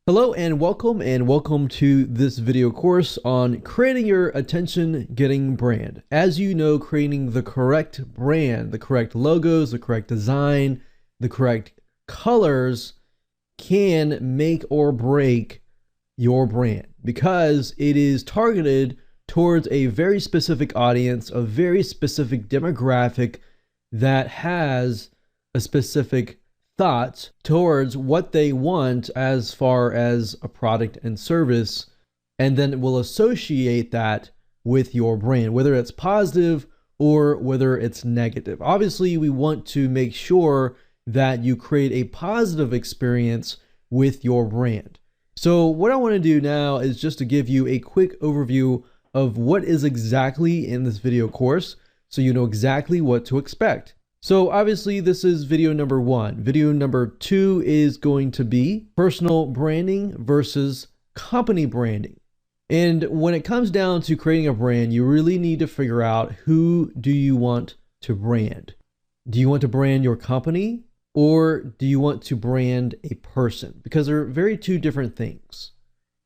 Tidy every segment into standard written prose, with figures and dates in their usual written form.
Hello and welcome to this video course on creating your attention-getting brand. As you know, creating the correct brand, the correct logos, the correct design, the correct colors can make or break your brand because it is targeted towards a very specific audience, a very specific demographic that has a specific thoughts towards what they want as far as a product and service, and then will associate that with your brand, whether it's positive or whether it's negative. Obviously, we want to make sure that you create a positive experience with your brand. So what I want to do now is just to give you a quick overview of what is exactly in this video course so you know exactly what to expect. So obviously this is video number 1. Video number 2 is going to be personal branding versus company branding. And when it comes down to creating a brand, you really need to figure out, who do you want to brand? Do you want to brand your company, or do you want to brand a person? Because they're very two different things.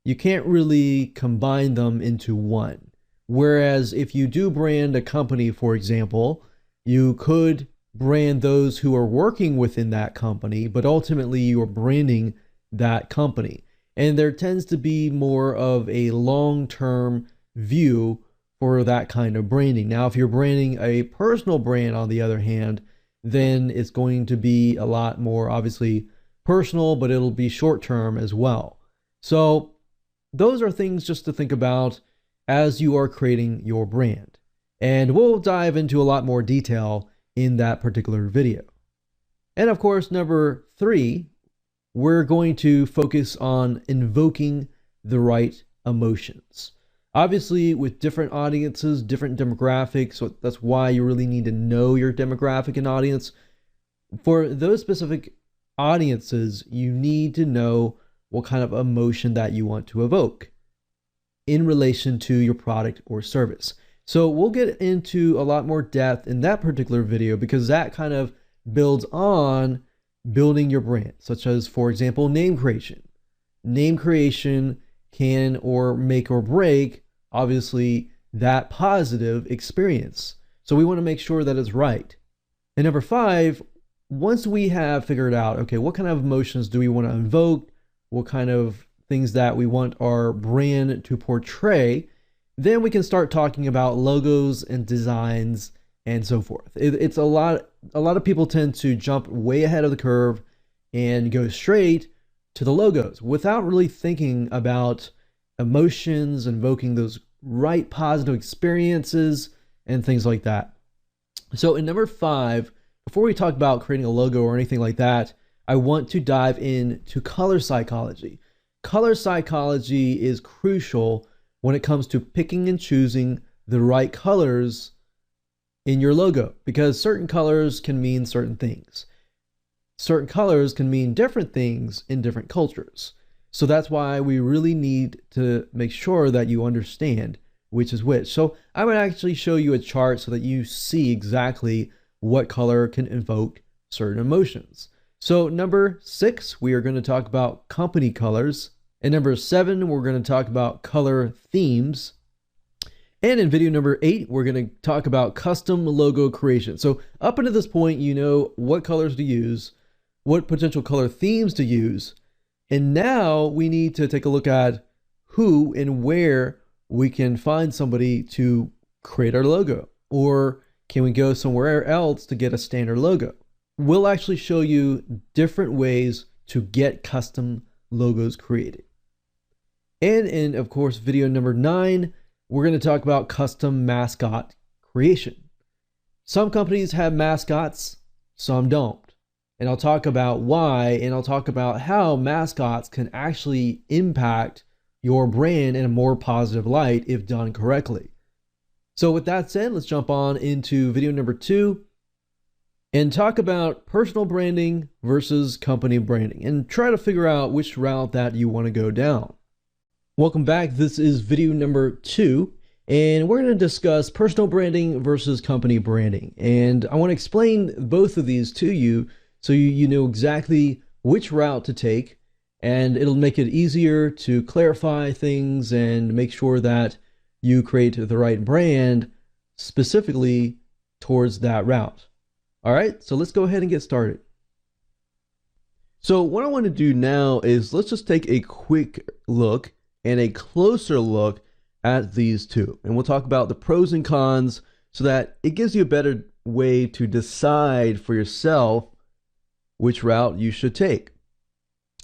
You can't really combine them into one. Whereas if you do brand a company, for example, you could brand those who are working within that company, but ultimately you are branding that company. And there tends to be more of a long-term view for that kind of branding. Now, if you're branding a personal brand, on the other hand, then it's going to be a lot more obviously personal, but it'll be short-term as well. So those are things just to think about as you are creating your brand. And we'll dive into a lot more detail in that particular video. And of course, number 3, we're going to focus on invoking the right emotions. Obviously, with different audiences, different demographics, so that's why you really need to know your demographic and audience. For those specific audiences, you need to know what kind of emotion that you want to evoke in relation to your product or service. So we'll get into a lot more depth in that particular video, because that kind of builds on building your brand, such as, for example, name creation. Name creation can or make or break, obviously, that positive experience. So we want to make sure that it's right. And number 5, once we have figured out, okay, what kind of emotions do we want to invoke, what kind of things that we want our brand to portray, then we can start talking about logos and designs and so forth. It's a lot of people tend to jump way ahead of the curve and go straight to the logos without really thinking about emotions, invoking those right positive experiences and things like that. So in number 5, before we talk about creating a logo or anything like that, I want to dive into color psychology. Color psychology is crucial when it comes to picking and choosing the right colors in your logo, because certain colors can mean certain things. Certain colors can mean different things in different cultures. So that's why we really need to make sure that you understand which is which. So I would actually show you a chart so that you see exactly what color can evoke certain emotions. So number 6, we are going to talk about company colors. And number 7, we're going to talk about color themes. And in video number 8, we're going to talk about custom logo creation. So up until this point, you know what colors to use, what potential color themes to use. And now we need to take a look at who and where we can find somebody to create our logo. Or can we go somewhere else to get a standard logo? We'll actually show you different ways to get custom logos created. And in, of course, video number 9, we're going to talk about custom mascot creation. Some companies have mascots, some don't. And I'll talk about why, and I'll talk about how mascots can actually impact your brand in a more positive light if done correctly. So with that said, let's jump on into video number 2 and talk about personal branding versus company branding, and try to figure out which route that you want to go down. Welcome back. This is video number 2, and we're going to discuss personal branding versus company branding. And I want to explain both of these to you so you know exactly which route to take and it'll make it easier to clarify things and make sure that you create the right brand specifically towards that route. All right, so let's go ahead and get started. So what I want to do now is let's just take a quick look and a closer look at these two. And we'll talk about the pros and cons so that it gives you a better way to decide for yourself which route you should take.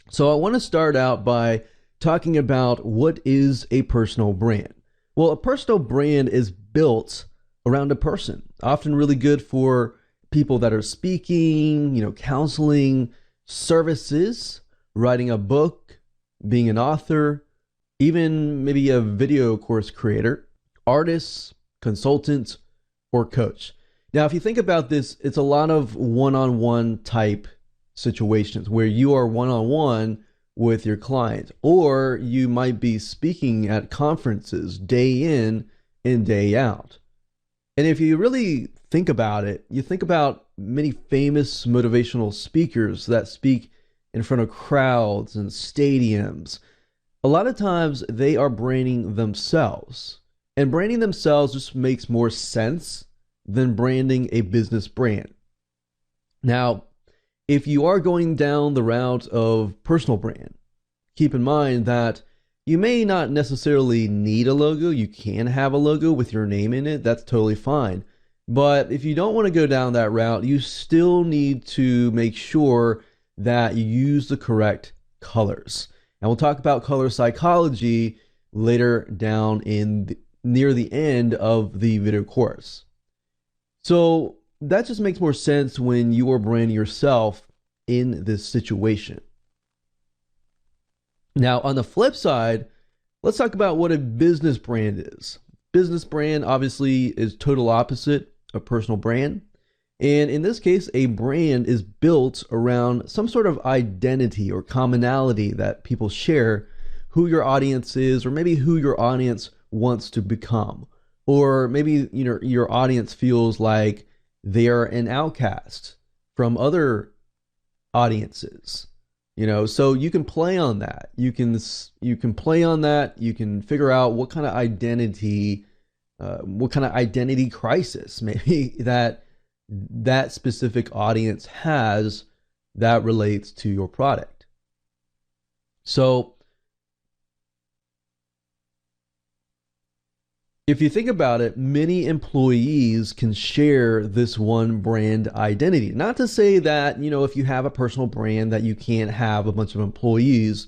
So I want to start out by talking about what is a personal brand. Well, a personal brand is built around a person, often really good for people that are speaking, counseling, services, writing a book, being an author, even maybe a video course creator, artists, consultants, or coach. Now, if you think about this, it's a lot of one-on-one type situations where you are one-on-one with your client, or you might be speaking at conferences day in and day out. And if you really think about it, you think about many famous motivational speakers that speak in front of crowds and stadiums. A lot of times they are branding themselves, and branding themselves just makes more sense than branding a business brand. Now, if you are going down the route of personal brand, keep in mind that you may not necessarily need a logo. You can have a logo with your name in it. That's totally fine. But if you don't want to go down that route, you still need to make sure that you use the correct colors. And we'll talk about color psychology later down near the end of the video course. So that just makes more sense when you are branding yourself in this situation. Now, on the flip side, let's talk about what a business brand is. Business brand obviously is total opposite of personal brand. And in this case, a brand is built around some sort of identity or commonality that people share, who your audience is, or maybe who your audience wants to become. Or maybe your audience feels like they are an outcast from other audiences. So you can play on that. You can play on that. You can figure out what kind of identity crisis maybe that specific audience has that relates to your product. So if you think about it, many employees can share this one brand identity. Not to say that, if you have a personal brand that you can't have a bunch of employees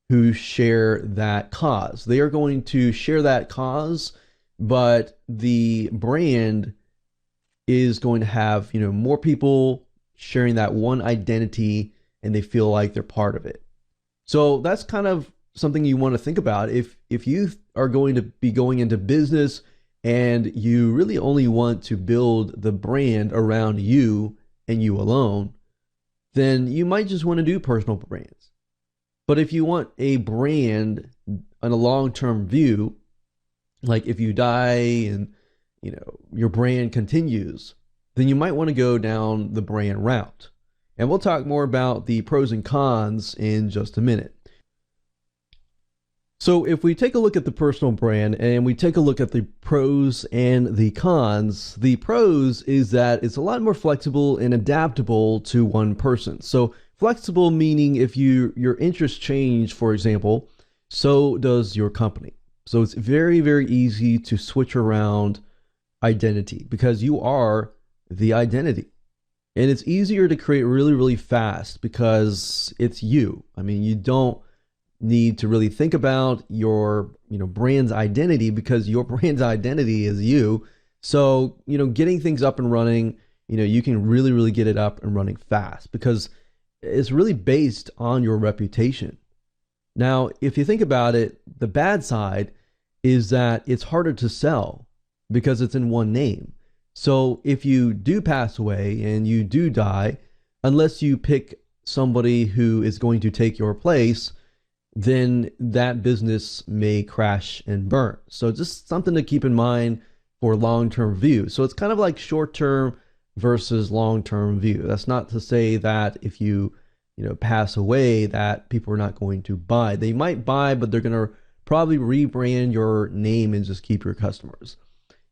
who share that cause. They are going to share that cause, but the brand is going to have, more people sharing that one identity and they feel like they're part of it. So that's kind of something you want to think about. If you are going to be going into business and you really only want to build the brand around you and you alone, then you might just want to do personal brands. But if you want a brand on a long-term view, like if you die and your brand continues, then you might want to go down the brand route. And we'll talk more about the pros and cons in just a minute. So if we take a look at the personal brand and we take a look at the pros and the cons, the pros is that it's a lot more flexible and adaptable to one person. So flexible meaning if your interests change, for example, so does your company. So it's very, very easy to switch around identity because you are the identity. And it's easier to create really, really fast because it's you. I mean, you don't need to really think about your brand's identity because your brand's identity is you. So getting things up and running, you can really, really get it up and running fast because it's really based on your reputation. Now, if you think about it, the bad side is that it's harder to sell because it's in one name. So if you do pass away and you do die, unless you pick somebody who is going to take your place, then that business may crash and burn. So just something to keep in mind for long-term view. So it's kind of like short-term versus long-term view. That's not to say that if you pass away that people are not going to buy. They might buy, but they're going to probably rebrand your name and just keep your customers.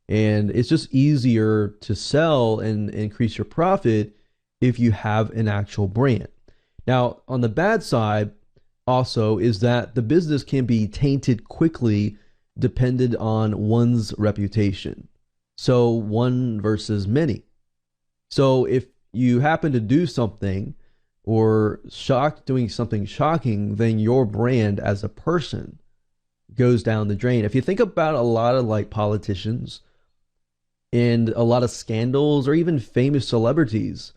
And it's just easier to sell and increase your profit if you have an actual brand. Now, on the bad side also is that the business can be tainted quickly dependent on one's reputation. So one versus many. So if you happen to do something or doing something shocking, then your brand as a person goes down the drain. If you think about a lot of like politicians and a lot of scandals or even famous celebrities,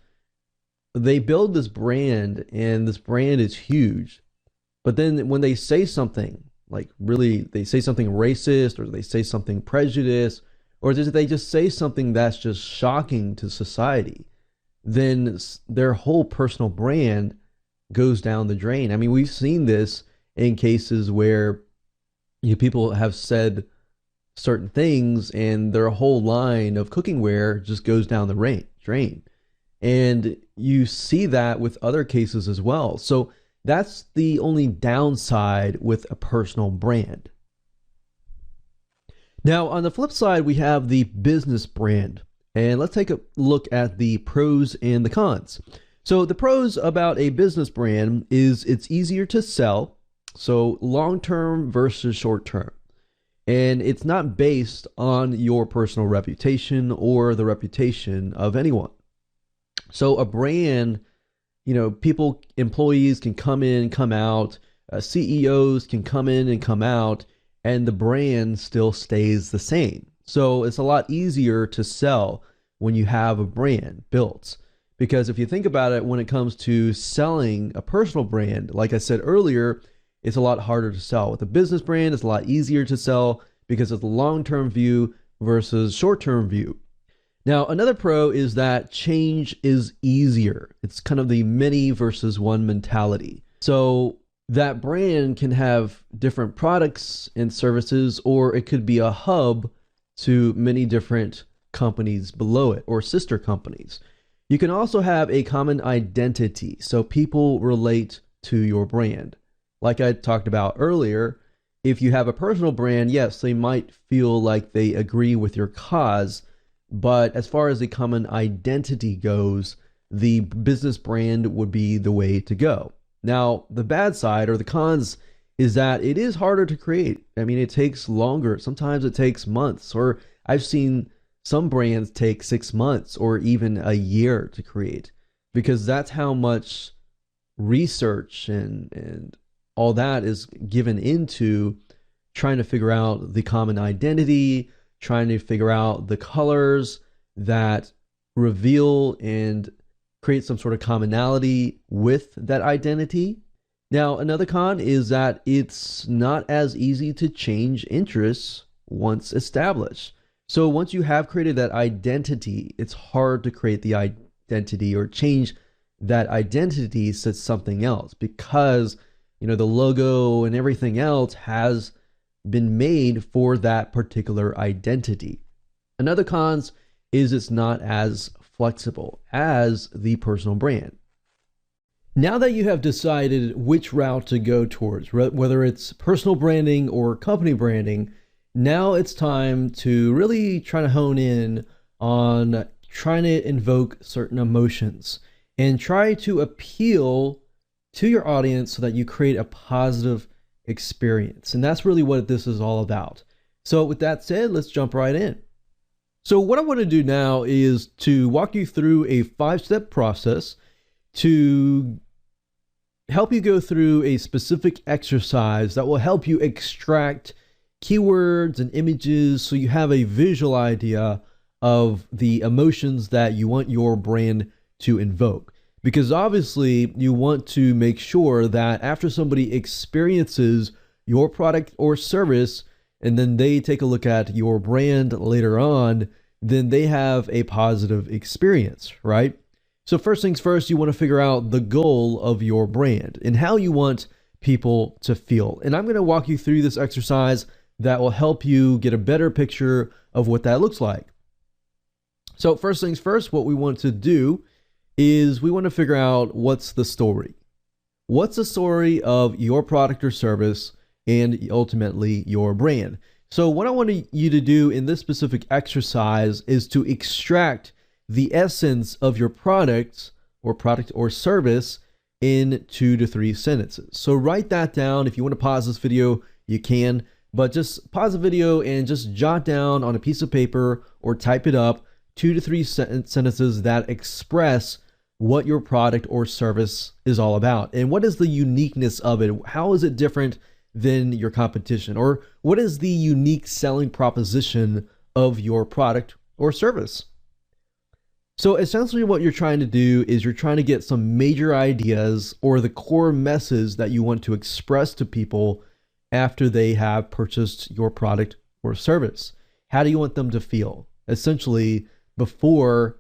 they build this brand and this brand is huge. But then when they say something like really, they say something racist or they say something prejudiced, or they just say something that's just shocking to society, then their whole personal brand goes down the drain. I mean, we've seen this in cases where people have said certain things and their whole line of cookware just goes down the drain. And you see that with other cases as well. So that's the only downside with a personal brand. Now, on the flip side, we have the business brand. And let's take a look at the pros and the cons. So the pros about a business brand is it's easier to sell. So long-term versus short-term. And it's not based on your personal reputation or the reputation of anyone. So a brand, employees can come in, come out, CEOs can come in and come out, and the brand still stays the same. So it's a lot easier to sell when you have a brand built. Because if you think about it, when it comes to selling a personal brand, like I said earlier, it's a lot harder to sell. With a business brand, it's a lot easier to sell because of the long-term view versus short-term view. Now, another pro is that change is easier. It's kind of the many versus one mentality. So that brand can have different products and services, or it could be a hub to many different companies below it or sister companies. You can also have a common identity, so people relate to your brand. Like I talked about earlier, if you have a personal brand, yes, they might feel like they agree with your cause, but as far as the common identity goes, the business brand would be the way to go. Now, the bad side or the cons is that it is harder to create. I mean, it takes longer. Sometimes it takes months, or I've seen some brands take 6 months or even a year to create, because that's how much research and all that is given into trying to figure out the common identity, trying to figure out the colors that reveal and create some sort of commonality with that identity. Now, another con is that it's not as easy to change interests once established. So once you have created that identity, it's hard to create the identity or change that identity to something else, because the logo and everything else has been made for that particular identity. Another cons is it's not as flexible as the personal brand. Now that you have decided which route to go towards, whether it's personal branding or company branding, now it's time to really try to hone in on trying to invoke certain emotions and try to appeal to your audience so that you create a positive experience. And that's really what this is all about. So with that said, let's jump right in. So what I want to do now is to walk you through a 5-step process to help you go through a specific exercise that will help you extract keywords and images so you have a visual idea of the emotions that you want your brand to invoke. Because obviously you want to make sure that after somebody experiences your product or service, and then they take a look at your brand later on, then they have a positive experience, right? So first things first, you want to figure out the goal of your brand and how you want people to feel. And I'm going to walk you through this exercise that will help you get a better picture of what that looks like. So first things first, what we want to do is we want to figure out what's the story. What's the story of your product or service and ultimately your brand? So what I want you to do in this specific exercise is to extract the essence of your product or service in 2 to 3 sentences. So write that down. If you want to pause this video, you can, but just pause the video and just jot down on a piece of paper or type it up 2 to 3 sentences that express what your product or service is all about and what is the uniqueness of it. How is it different than your competition, or what is the unique selling proposition of your product or service? So essentially what you're trying to do is you're trying to get some major ideas or the core message that you want to express to people after they have purchased your product or service. How do you want them to feel? Essentially, before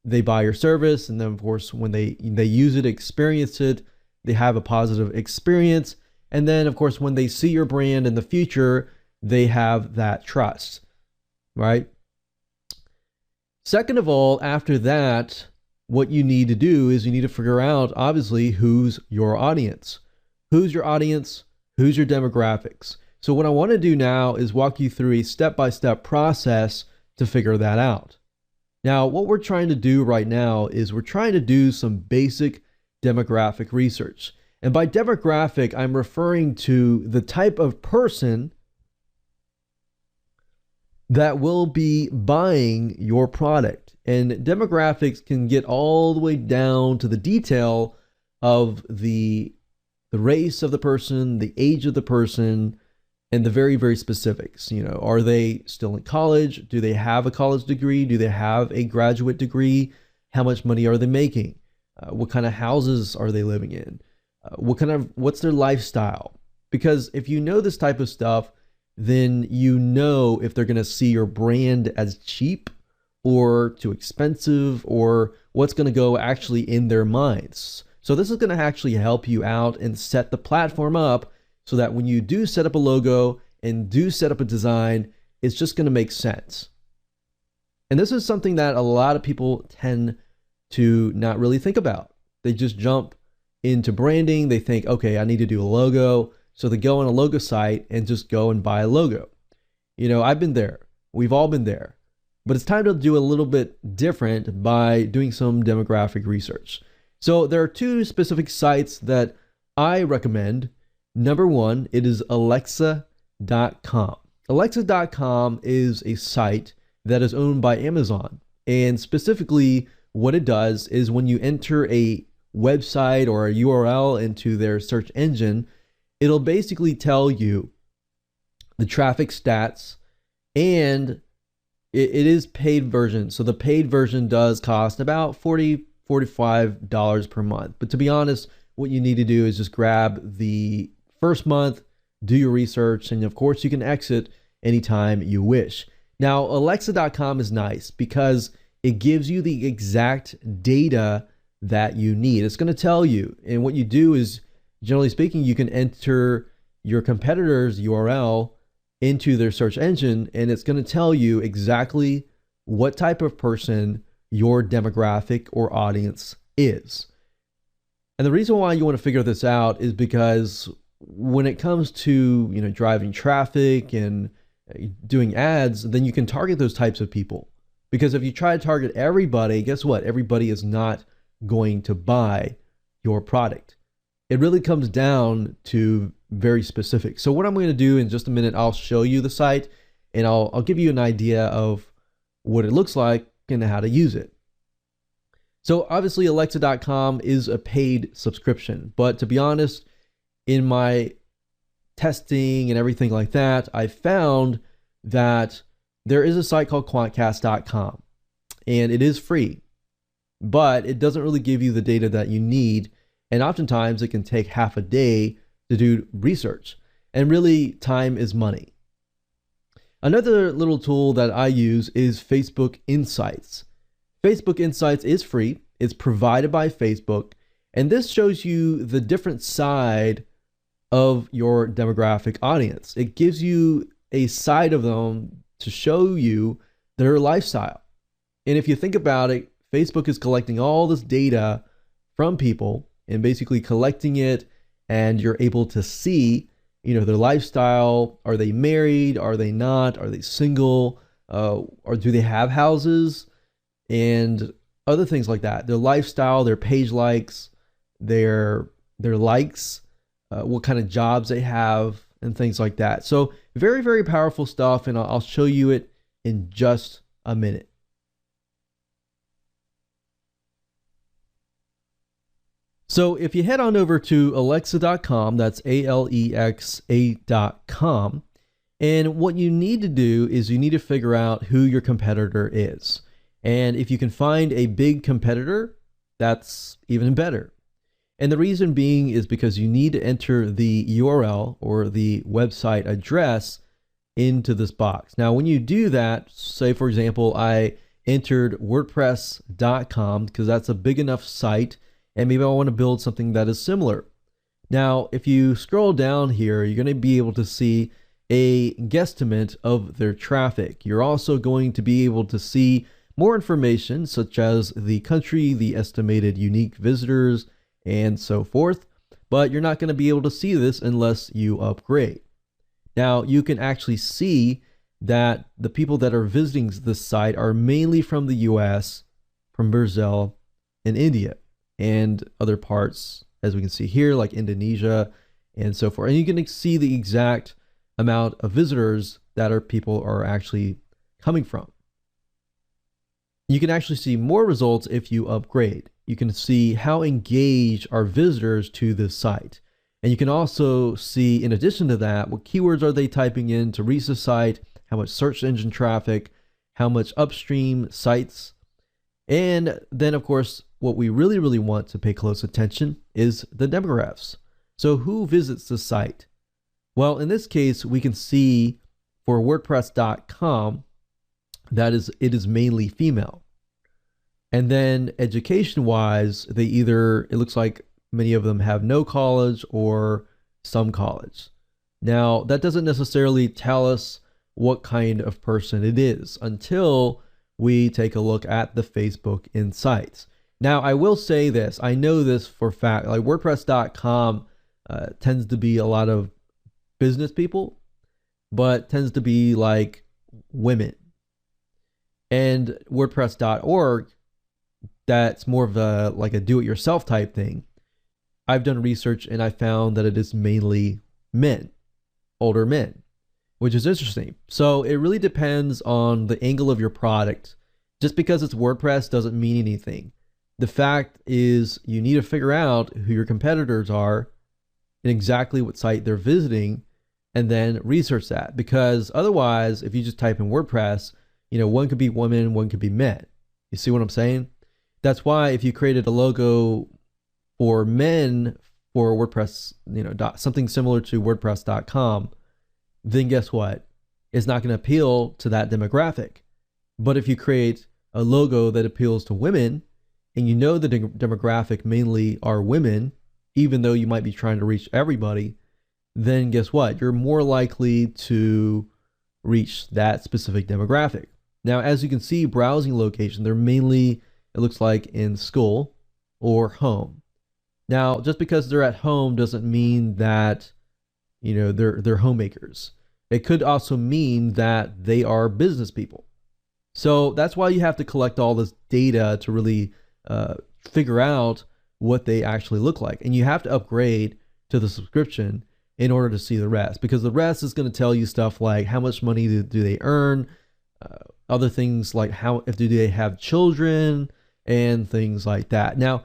they buy your service, and then of course when they use it, experience it, they have a positive experience, and then of course when they see your brand in the future, they have that trust, right? Second of all, after that, what you need to do is you need to figure out, obviously, who's your audience. Who's your audience? Who's your demographics? So what I want to do now is walk you through a step-by-step process to figure that out. Now, what we're trying to do right now is we're trying to do some basic demographic research. And by demographic, I'm referring to the type of person that will be buying your product. And demographics can get all the way down to the detail of the race of the person, the age of the person, and the very, very specifics. You know, are they still in college? Do they have a college degree? Do they have a graduate degree? How much money are they making? What kind of houses are they living in? What's their lifestyle? Because if you know this type of stuff, then you know if they're going to see your brand as cheap or too expensive, or what's going to go actually in their minds. So this is going to actually help you out and set the platform up so that when you do set up a logo and do set up a design, it's just going to make sense. And this is something that a lot of people tend to not really think about. They just jump into branding. They think, okay, I need to do a logo. So they go on a logo site and just go and buy a logo. You know, I've been there. We've all been there. But it's time to do a little bit different by doing some demographic research. So there are 2 specific sites that I recommend. Number 1, it is Alexa.com. Alexa.com is a site that is owned by Amazon. And specifically, what it does is when you enter a website or a URL into their search engine, it'll basically tell you the traffic stats, and it is paid version. So the paid version does cost about $45 per month. But to be honest, what you need to do is just grab the first month, do your research, and of course you can exit anytime you wish. Now, Alexa.com is nice because it gives you the exact data that you need. It's going to tell you, and what you do is, generally speaking, you can enter your competitor's URL into their search engine, and it's going to tell you exactly what type of person your demographic or audience is. And the reason why you want to figure this out is because when it comes to, you know, driving traffic and doing ads, then you can target those types of people. Because if you try to target everybody, guess what? Everybody is not going to buy your product. It really comes down to very specific. So what I'm going to do in just a minute, I'll show you the site and I'll give you an idea of what it looks like and how to use it. So obviously Alexa.com is a paid subscription, but to be honest, in my testing and everything like that, I found that there is a site called Quantcast.com and it is free, but it doesn't really give you the data that you need. And oftentimes it can take half a day to do research, and really time is money. Another little tool that I use is Facebook Insights. Facebook Insights is free. It's provided by Facebook, and this shows you the different side of your demographic audience. It gives you a side of them to show you their lifestyle. And if you think about it, Facebook is collecting all this data from people, and basically collecting it, and you're able to see, their lifestyle. Are they married? Are they not? Are they single? Or do they have houses? And other things like that. Their lifestyle, their page likes, their likes, what kind of jobs they have, and things like that. So very, very powerful stuff, and I'll show you it in just a minute. So if you head on over to alexa.com, that's Alexa.com, and what you need to do is you need to figure out who your competitor is. And if you can find a big competitor, that's even better. And the reason being is because you need to enter the URL or the website address into this box. Now, when you do that, say for example, I entered WordPress.com because that's a big enough site, and maybe I want to build something that is similar. Now, if you scroll down here, you're going to be able to see a guesstimate of their traffic. You're also going to be able to see more information such as the country, the estimated unique visitors, and so forth, but you're not going to be able to see this unless you upgrade. Now, you can actually see that the people that are visiting this site are mainly from the US, from Brazil, and India, and other parts, as we can see here, like Indonesia, and so forth. And you can see the exact amount of visitors that people are actually coming from. You can actually see more results if you upgrade. You can see how engaged are visitors to this site. And you can also see, in addition to that, what keywords are they typing in to reach the site, how much search engine traffic, how much upstream sites. And then, of course, what we really, really want to pay close attention is the demographics. So who visits the site? Well, in this case, we can see for WordPress.com that it is mainly female. And then education-wise, it looks like many of them have no college or some college. Now, that doesn't necessarily tell us what kind of person it is until we take a look at the Facebook Insights. Now, I will say this. I know this for a fact. Like WordPress.com tends to be a lot of business people, but tends to be like women. And WordPress.org, that's more of like a do-it-yourself type thing. I've done research and I found that it is mainly men, older men, which is interesting. So it really depends on the angle of your product. Just because it's WordPress doesn't mean anything. The fact is you need to figure out who your competitors are and exactly what site they're visiting, and then research that. Because otherwise, if you just type in WordPress, one could be women, one could be men. You see what I'm saying? That's why if you created a logo for men for WordPress, something similar to WordPress.com, then guess what? It's not going to appeal to that demographic. But if you create a logo that appeals to women, and the demographic mainly are women, even though you might be trying to reach everybody, then guess what? You're more likely to reach that specific demographic. Now, as you can see, browsing location, they're mainly, it looks like, in school or home. Now, just because they're at home doesn't mean that, they're homemakers. It could also mean that they are business people. So that's why you have to collect all this data to really figure out what they actually look like. And you have to upgrade to the subscription in order to see the rest, because the rest is going to tell you stuff like how much money do they earn, other things like do they have children, and things like that. Now,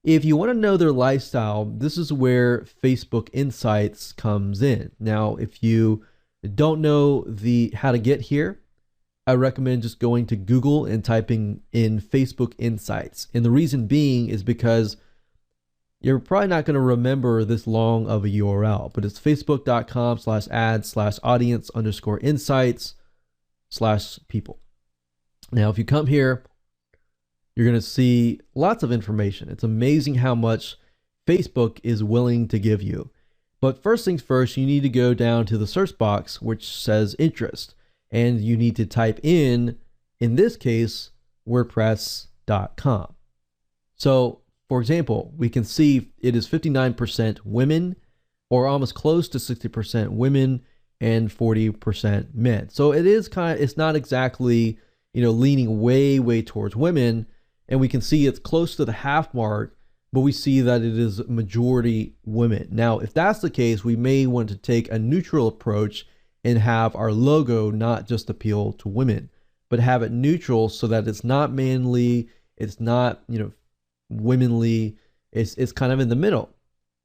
if you want to know their lifestyle, this is where Facebook Insights comes in. Now, if you don't know how to get here, I recommend just going to Google and typing in Facebook Insights. And the reason being is because you're probably not going to remember this long of a URL, but it's facebook.com/ads/audience_insights/people. Now, if you come here, you're going to see lots of information. It's amazing how much Facebook is willing to give you. But first things first, you need to go down to the search box, which says interest. And you need to type in this case, WordPress.com. So for example, we can see it is 59% women, or almost close to 60% women, and 40% men. So it is it's not exactly, leaning way towards women. And we can see it's close to the half mark, but we see that it is majority women. Now, if that's the case, we may want to take a neutral approach and have our logo not just appeal to women, but have it neutral so that it's not manly, it's not, womanly, it's kind of in the middle.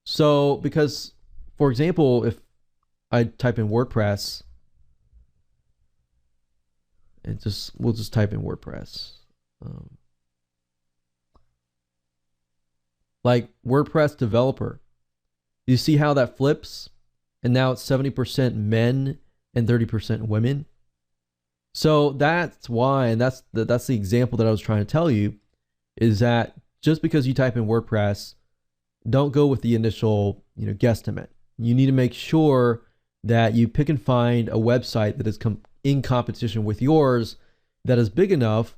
So because, for example, if I type in WordPress, and we'll just type in WordPress. Like WordPress developer, you see how that flips? And now it's 70% men and 30% women. So that's why, and that's the example that I was trying to tell you, is that just because you type in WordPress, don't go with the initial, guesstimate. You need to make sure that you pick and find a website that is in competition with yours that is big enough.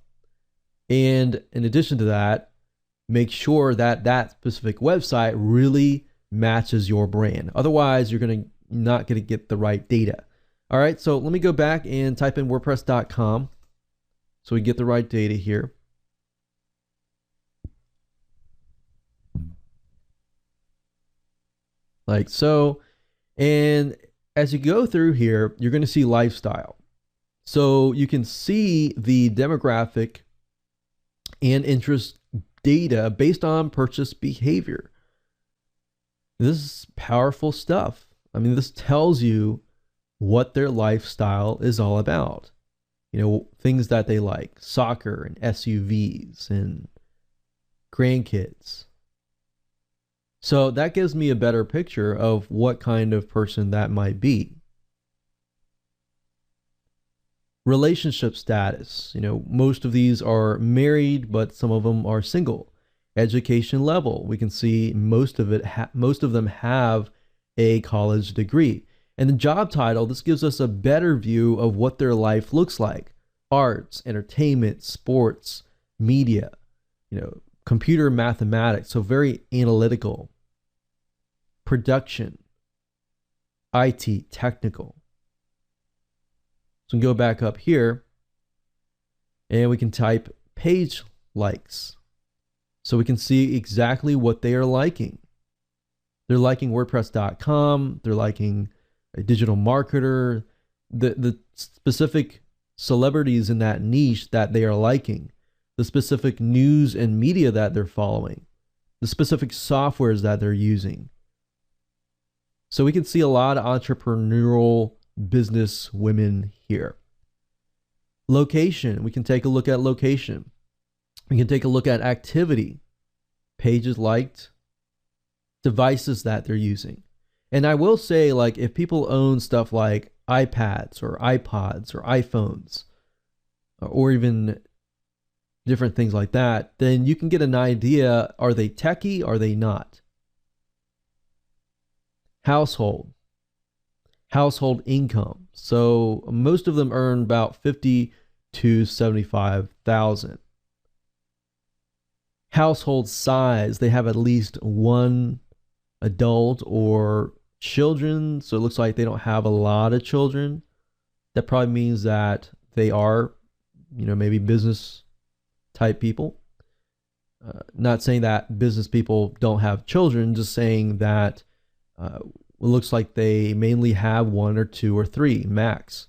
And in addition to that, make sure that that specific website really matches your brand. Otherwise, you're not going to get the right data. All right, so let me go back and type in WordPress.com so we get the right data here. Like so. And as you go through here, you're going to see lifestyle. So you can see the demographic and interest data based on purchase behavior. This is powerful stuff. I mean, this tells you what their lifestyle is all about. Things that they like, soccer and SUVs and grandkids. So that gives me a better picture of what kind of person that might be. Relationship status. Most of these are married, but some of them are single. Education level. We can see most of them have a college degree. And the job title, this gives us a better view of what their life looks like. Arts, entertainment, sports, media, computer mathematics, so very analytical. Production, IT, technical. So we can go back up here and we can type page likes. So we can see exactly what they are liking. They're liking WordPress.com. They're liking a digital marketer, the specific celebrities in that niche that they are liking, the specific news and media that they're following, the specific softwares that they're using. So we can see a lot of entrepreneurial business women here. Location, we can take a look at location. We can take a look at activity, pages liked, devices that they're using. And I will say, like, if people own stuff like iPads or iPods or iPhones, or even different things like that, then you can get an idea, are they techie, are they not? Household income. So most of them earn about 50 to 75,000. Household size, they have at least one adult or children. So it looks like they don't have a lot of children. That probably means that they are, maybe business type people. Not saying that business people don't have children, just saying that it looks like they mainly have one or two or three max.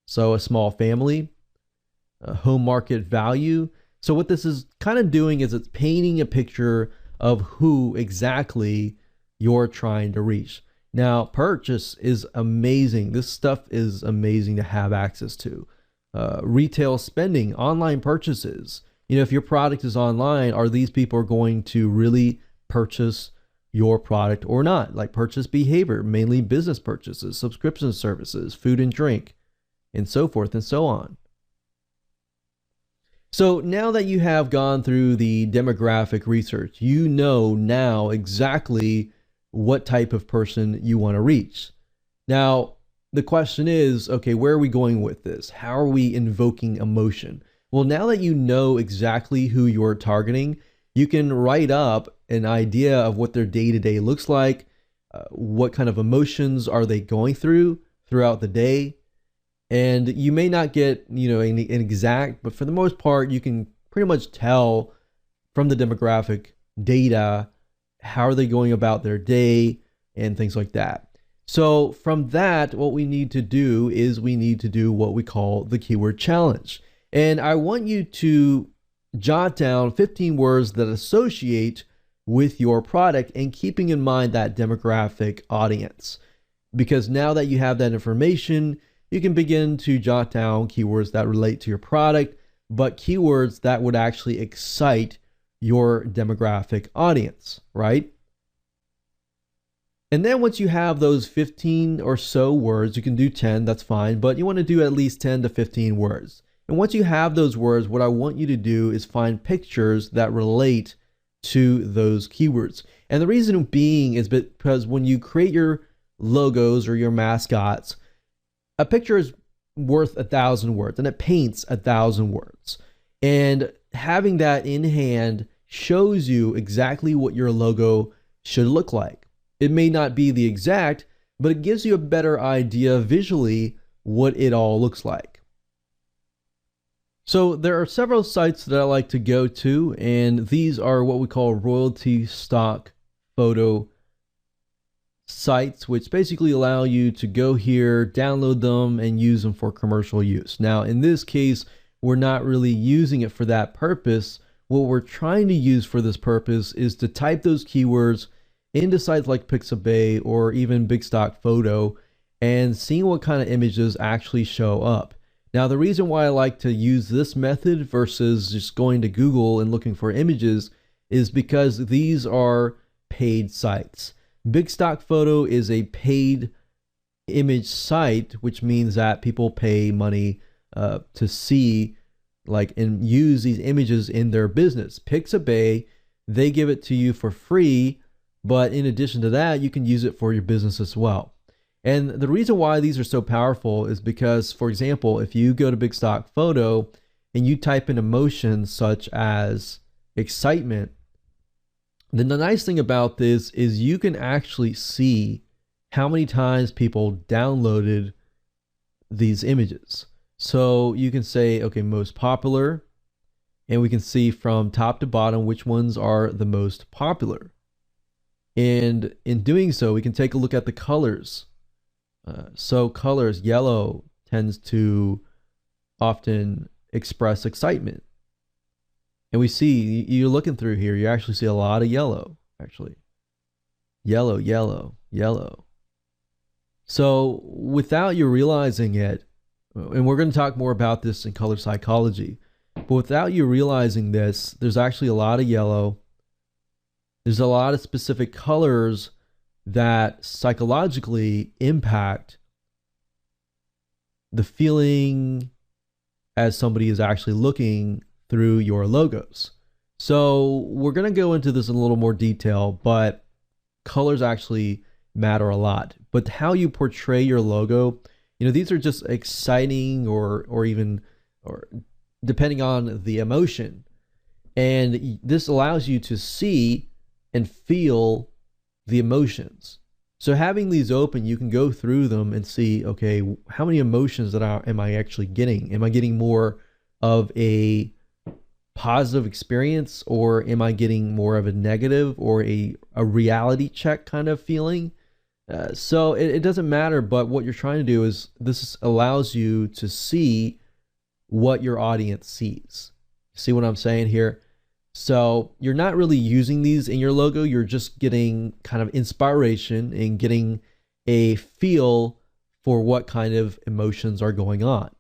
So a small family, a home market value. So what this is kind of doing is it's painting a picture of who exactly you're trying to reach. Now, purchase is amazing. This stuff is amazing to have access to. Retail spending, online purchases. If your product is online, are these people going to really purchase your product or not? Like purchase behavior, mainly business purchases, subscription services, food and drink, and so forth and so on. So now that you have gone through the demographic research, you know now exactly what type of person you want to reach. Now, the question is, okay, where are we going with this? How are we invoking emotion? Well, now that you know exactly who you're targeting, you can write up an idea of what their day-to-day looks like, what kind of emotions are they going throughout the day. And you may not get, an exact, but for the most part, you can pretty much tell from the demographic data how are they going about their day and things like that. So from that, what we need to do is we need to do what we call the keyword challenge. And I want you to jot down 15 words that associate with your product, and keeping in mind that demographic audience. Because now that you have that information, you can begin to jot down keywords that relate to your product, but keywords that would actually excite your demographic audience, right? And then once you have those 15 or so words, you can do 10, that's fine, but you want to do at least 10 to 15 words. And once you have those words, what I want you to do is find pictures that relate to those keywords. And the reason being is because when you create your logos or your mascots, a picture is worth 1,000 words, and it paints 1,000 words. And having that in hand shows you exactly what your logo should look like. It may not be the exact, but it gives you a better idea visually what it all looks like. So there are several sites that I like to go to, and these are what we call royalty stock photo sites, which basically allow you to go here, download them, and use them for commercial use. Now, in this case, we're not really using it for that purpose. What we're trying to use for this purpose is to type those keywords into sites like Pixabay or even Big Stock Photo and seeing what kind of images actually show up. Now, the reason why I like to use this method versus just going to Google and looking for images is because these are paid sites. Big Stock Photo is a paid image site, which means that people pay money to see and use these images in their business. Pixabay, they give it to you for free, but in addition to that, you can use it for your business as well. And the reason why these are so powerful is because, for example, if you go to Big Stock Photo and you type in emotions such as excitement, then the nice thing about this is you can actually see how many times people downloaded these images. So you can say, okay, most popular, and we can see from top to bottom which ones are the most popular. And in doing so, we can take a look at the colors. So colors, yellow tends to often express excitement. And we see, you're looking through here, you actually see a lot of yellow, actually. Yellow, yellow, yellow. So without you realizing it, and we're going to talk more about this in color psychology, but without you realizing this, there's actually a lot of yellow. There's a lot of specific colors that psychologically impact the feeling as somebody is actually looking through your logos. So we're going to go into this in a little more detail, but colors actually matter a lot. But how you portray your logo, these are just exciting or even depending on the emotion. And this allows you to see and feel the emotions. So having these open, you can go through them and see, okay, how many emotions am I actually getting? Am I getting more of a positive experience, or am I getting more of a negative or a reality check kind of feeling? So it doesn't matter, but what you're trying to do is this allows you to see what your audience sees. See what I'm saying here? So you're not really using these in your logo. You're just getting kind of inspiration and getting a feel for what kind of emotions are going on.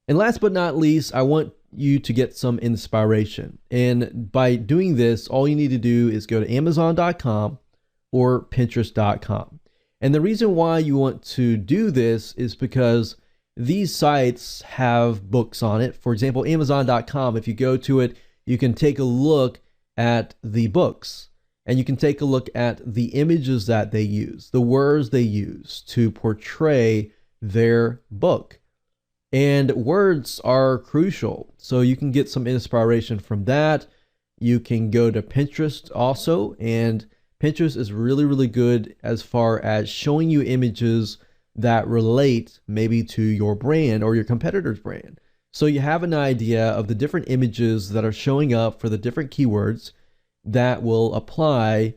And last but not least, I want you to get some inspiration. And by doing this, all you need to do is go to Amazon.com or Pinterest.com. And the reason why you want to do this is because these sites have books on it. For example, Amazon.com, if you go to it, you can take a look at the books, and you can take a look at the images that they use, the words they use to portray their book. And words are crucial. So you can get some inspiration from that. You can go to Pinterest also, and Pinterest is really, really good as far as showing you images that relate maybe to your brand or your competitor's brand. So you have an idea of the different images that are showing up for the different keywords that will apply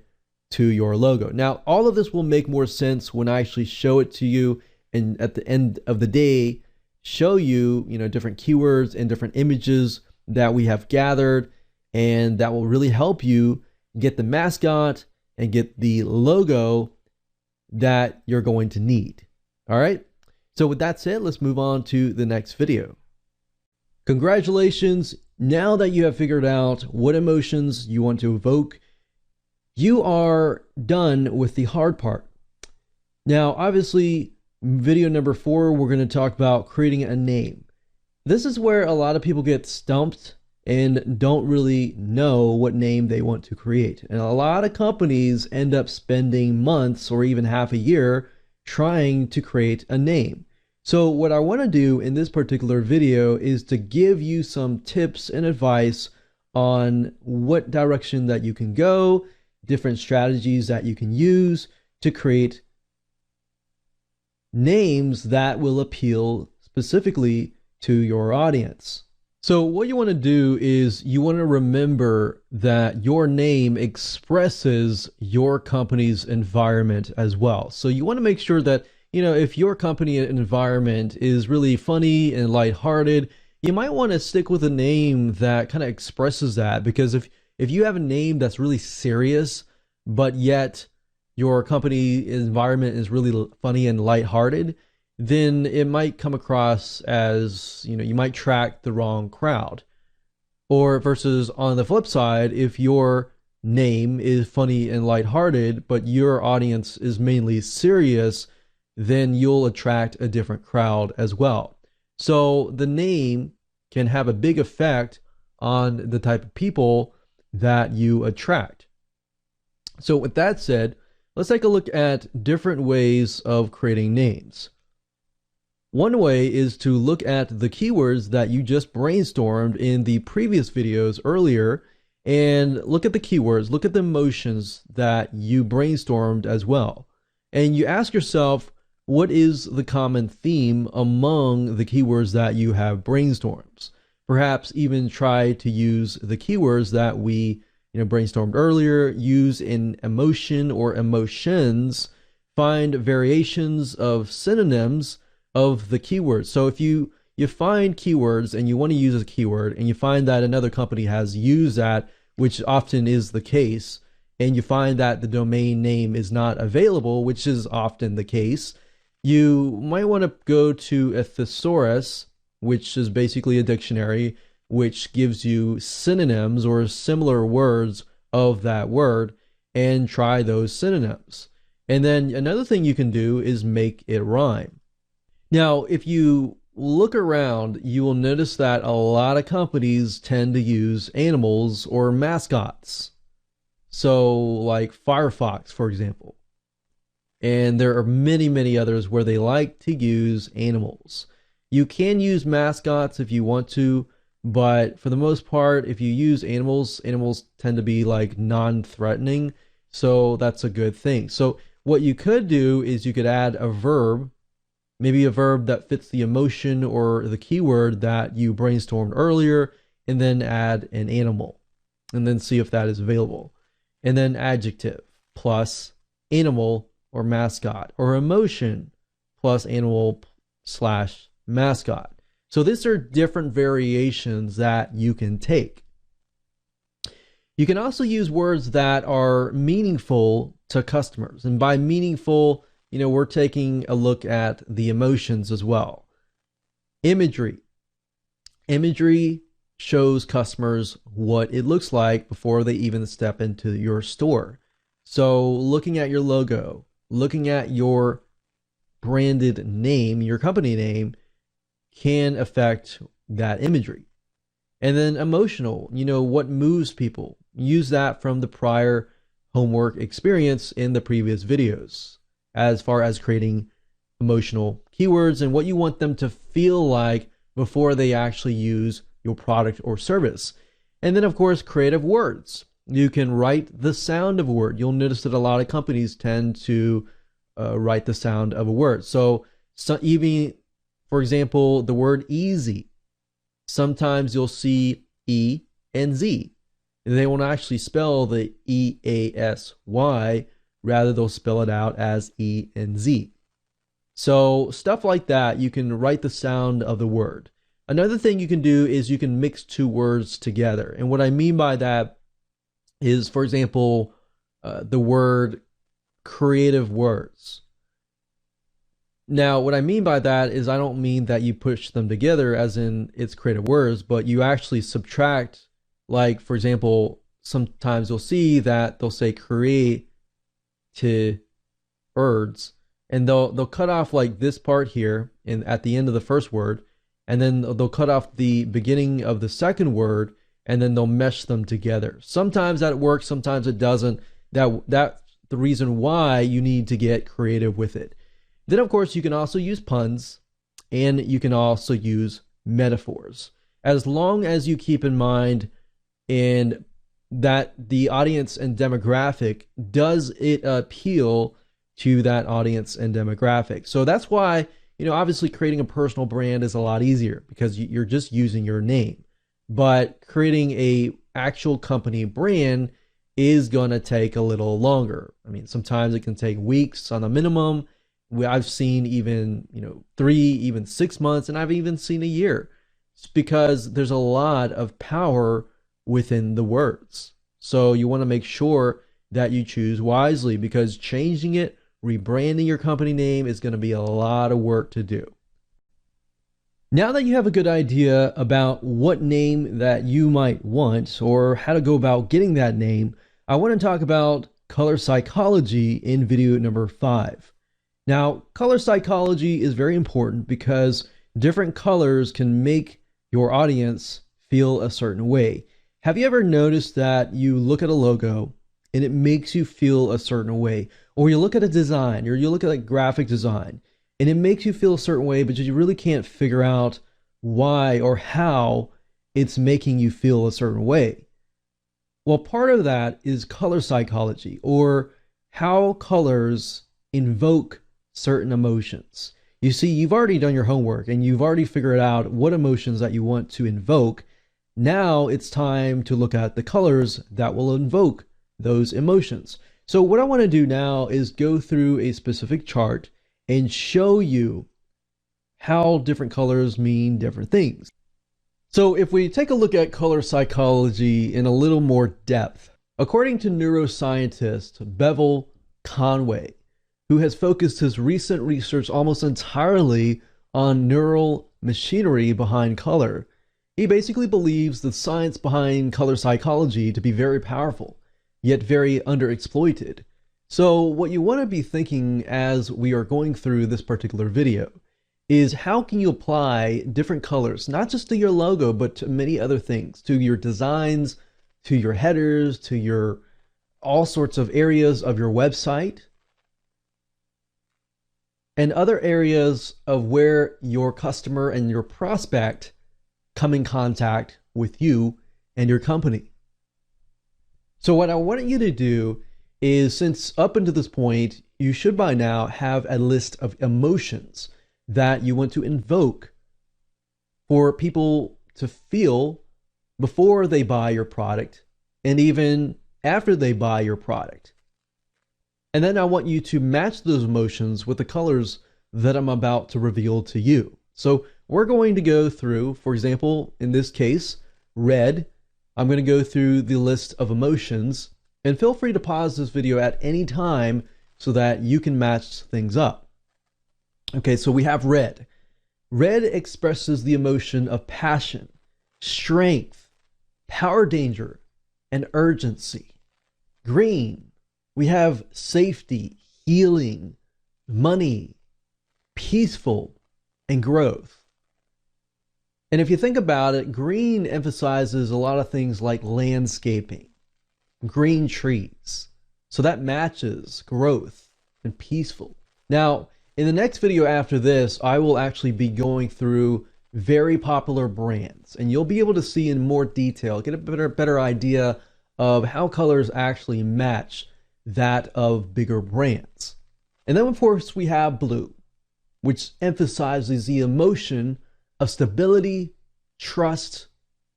to your logo. Now, all of this will make more sense when I actually show it to you, and at the end of the day, show you, different keywords and different images that we have gathered, and that will really help you get the mascot and get the logo that you're going to need. All right. So with that said, let's move on to the next video. Congratulations. Now that you have figured out what emotions you want to evoke, you are done with the hard part. Now, obviously, video number 4, we're going to talk about creating a name. This is where a lot of people get stumped and don't really know what name they want to create. And a lot of companies end up spending months or even half a year trying to create a name. So what I want to do in this particular video is to give you some tips and advice on what direction that you can go, different strategies that you can use to create names that will appeal specifically to your audience. So what you want to do is you want to remember that your name expresses your company's environment as well. So you want to make sure that, if your company environment is really funny and lighthearted, you might want to stick with a name that kind of expresses that, because if you have a name that's really serious, but yet your company environment is really funny and lighthearted, then it might come across as, you might attract the wrong crowd. Or versus on the flip side, if your name is funny and lighthearted, but your audience is mainly serious, then you'll attract a different crowd as well. So the name can have a big effect on the type of people that you attract. So with that said, let's take a look at different ways of creating names. One way is to look at the keywords that you just brainstormed in the previous videos earlier, and look at the keywords, look at the emotions that you brainstormed as well. And you ask yourself, what is the common theme among the keywords that you have brainstormed? Perhaps even try to use the keywords that we brainstormed earlier, use an emotion or emotions, find variations of synonyms of the keywords. So if you find keywords and you want to use a keyword and you find that another company has used that, which often is the case, and you find that the domain name is not available, which is often the case, you might want to go to a thesaurus, which is basically a dictionary, which gives you synonyms or similar words of that word, and try those synonyms. And then another thing you can do is make it rhyme. Now, if you look around, you will notice that a lot of companies tend to use animals or mascots. So like Firefox, for example. And there are many, many others where they like to use animals. You can use mascots if you want to, but for the most part, if you use animals, animals tend to be like non-threatening. So that's a good thing. So what you could do is you could add a verb, maybe a verb that fits the emotion or the keyword that you brainstormed earlier, and then add an animal, and then see if that is available. And then adjective plus animal or mascot, or emotion plus animal slash mascot. So these are different variations that you can take. You can also use words that are meaningful to customers. And by meaningful, we're taking a look at the emotions as well. Imagery. Imagery shows customers what it looks like before they even step into your store. So looking at your logo, looking at your branded name, your company name, can affect that imagery. And then emotional, what moves people. Use that from the prior homework experience in the previous videos as far as creating emotional keywords and what you want them to feel like before they actually use your product or service. And then, of course, creative words. You can write the sound of a word. You'll notice that a lot of companies tend to write the sound of a word. So even, for example, the word easy, sometimes you'll see E and Z. They won't actually spell the E-A-S-Y, rather they'll spell it out as E and Z. So stuff like that, you can write the sound of the word. Another thing you can do is you can mix two words together. And what I mean by that is, for example, the word creative words. Now, what I mean by that is I don't mean that you push them together as in it's creative words, but you actually subtract, like, for example, sometimes you'll see that they'll say create to words, and they'll cut off like this part here at the end of the first word, and then they'll cut off the beginning of the second word, and then they'll mesh them together. Sometimes that works, sometimes it doesn't. That's the reason why you need to get creative with it. Then, of course, you can also use puns, and you can also use metaphors, as long as you keep in mind and that the audience and demographic, does it appeal to that audience and demographic. So that's why, obviously creating a personal brand is a lot easier because you're just using your name. But creating a actual company brand is going to take a little longer. I mean, sometimes it can take weeks on a minimum. I've seen even, 3, even 6 months, and I've even seen a year. It's because there's a lot of power within the words. So you want to make sure that you choose wisely, because changing it, rebranding your company name is going to be a lot of work to do. Now that you have a good idea about what name that you might want or how to go about getting that name, I want to talk about color psychology in video number 5. Now, color psychology is very important because different colors can make your audience feel a certain way. Have you ever noticed that you look at a logo and it makes you feel a certain way? Or you look at a design, or you look at like graphic design, and it makes you feel a certain way, but you really can't figure out why or how it's making you feel a certain way. Well, part of that is color psychology, or how colors invoke certain emotions. You see, you've already done your homework and you've already figured out what emotions that you want to invoke. Now it's time to look at the colors that will invoke those emotions. So what I want to do now is go through a specific chart and show you how different colors mean different things. So if we take a look at color psychology in a little more depth, according to neuroscientist Bevel Conway, who has focused his recent research almost entirely on neural machinery behind color, he basically believes the science behind color psychology to be very powerful, yet very underexploited. So what you want to be thinking as we are going through this particular video is, how can you apply different colors, not just to your logo, but to many other things, to your designs, to your headers, to your all sorts of areas of your website, and other areas of where your customer and your prospect come in contact with you and your company. So what I want you to do is, since up until this point, you should by now have a list of emotions that you want to invoke for people to feel before they buy your product and even after they buy your product. And then I want you to match those emotions with the colors that I'm about to reveal to you. So we're going to go through, for example, in this case, red. I'm going to go through the list of emotions, and feel free to pause this video at any time so that you can match things up. Okay, so we have red. Red expresses the emotion of passion, strength, power, danger, and urgency. Green, we have safety, healing, money, peaceful, and growth. And if you think about it, green emphasizes a lot of things like landscaping, green trees. So that matches growth and peaceful. Now, In the next video after this, I will actually be going through very popular brands, and you'll be able to see in more detail, get a better idea of how colors actually match that of bigger brands. And then of course we have blue, which emphasizes the emotion of stability, trust,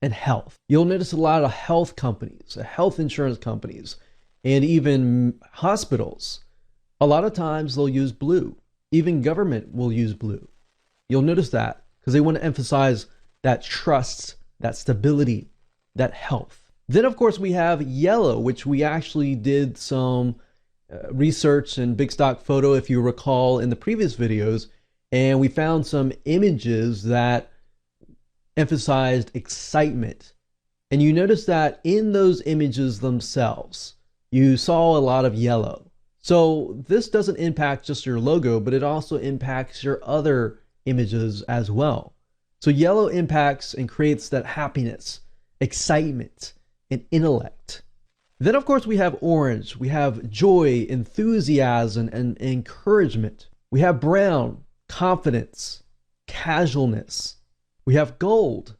and health. You'll notice a lot of health companies, health insurance companies, and even hospitals. A lot of times they'll use blue. Even government will use blue. You'll notice that because they want to emphasize that trust, that stability, that health. Then of course we have yellow, which we actually did some research in Big Stock Photo, if you recall, in the previous videos, and we found some images that emphasized excitement. And you notice that in those images themselves, you saw a lot of yellow. So this doesn't impact just your logo, but it also impacts your other images as well. So yellow impacts and creates that happiness, excitement, and intellect. Then of course we have orange, we have joy, enthusiasm, and encouragement. We have brown, confidence, casualness. We have gold,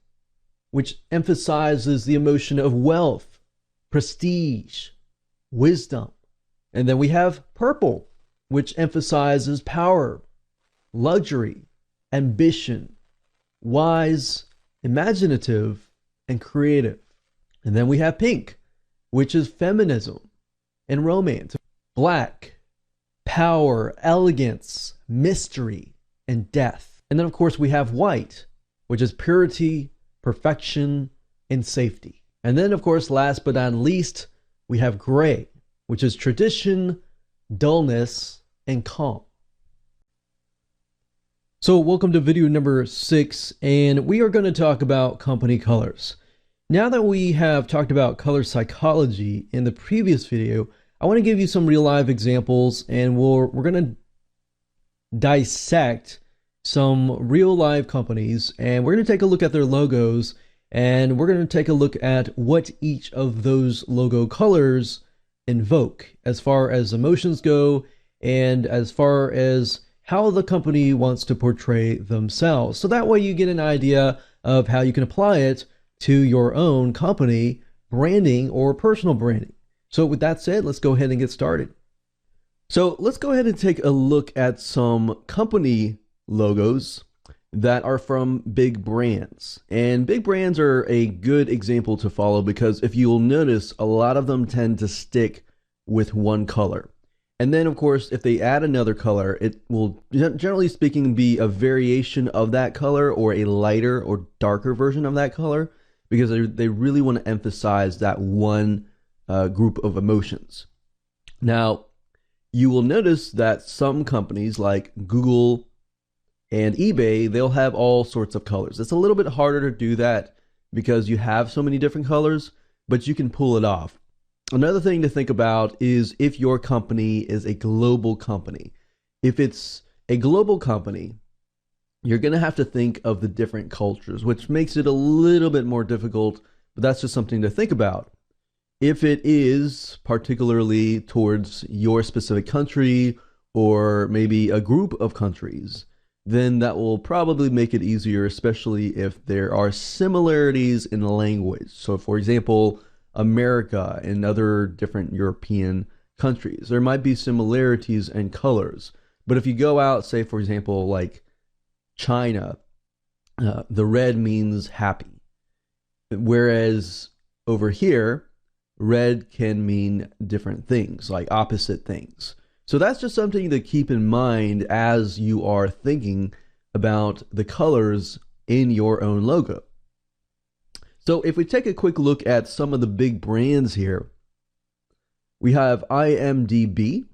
which emphasizes the emotion of wealth, prestige, wisdom. And then we have purple, which emphasizes power, luxury, ambition, wise, imaginative, and creative. And then we have pink, which is feminism and romance. Black, power, elegance, mystery, and death. And then of course we have white, which is purity, perfection, and safety. And then of course, last but not least, we have gray, which is tradition, dullness, and calm. So welcome to video number 6, and we are going to talk about company colors. Now that we have talked about color psychology in the previous video, I want to give you some real life examples, and we're going to dissect some real life companies, and we're going to take a look at their logos, and we're going to take a look at what each of those logo colors invoke as far as emotions go, and as far as how the company wants to portray themselves. So that way you get an idea of how you can apply it to your own company branding or personal branding. So with that said, let's go ahead and get started. So let's go ahead and take a look at some company logos that are from big brands. And big brands are a good example to follow because if you'll notice, a lot of them tend to stick with one color. And then of course, if they add another color, it will generally speaking be a variation of that color or a lighter or darker version of that color because they really want to emphasize that one group of emotions. Now, you will notice that some companies like Google and eBay, they'll have all sorts of colors. It's a little bit harder to do that because you have so many different colors, but you can pull it off. Another thing to think about is if your company is a global company. If it's a global company, you're going to have to think of the different cultures, which makes it a little bit more difficult, but that's just something to think about. If it is particularly towards your specific country or maybe a group of countries, then that will probably make it easier, especially if there are similarities in the language. So for example, America and other different European countries, there might be similarities in colors. But if you go out, say for example, like China, the red means happy. Whereas over here, red can mean different things, like opposite things. So that's just something to keep in mind as you are thinking about the colors in your own logo. So if we take a quick look at some of the big brands here, we have IMDb,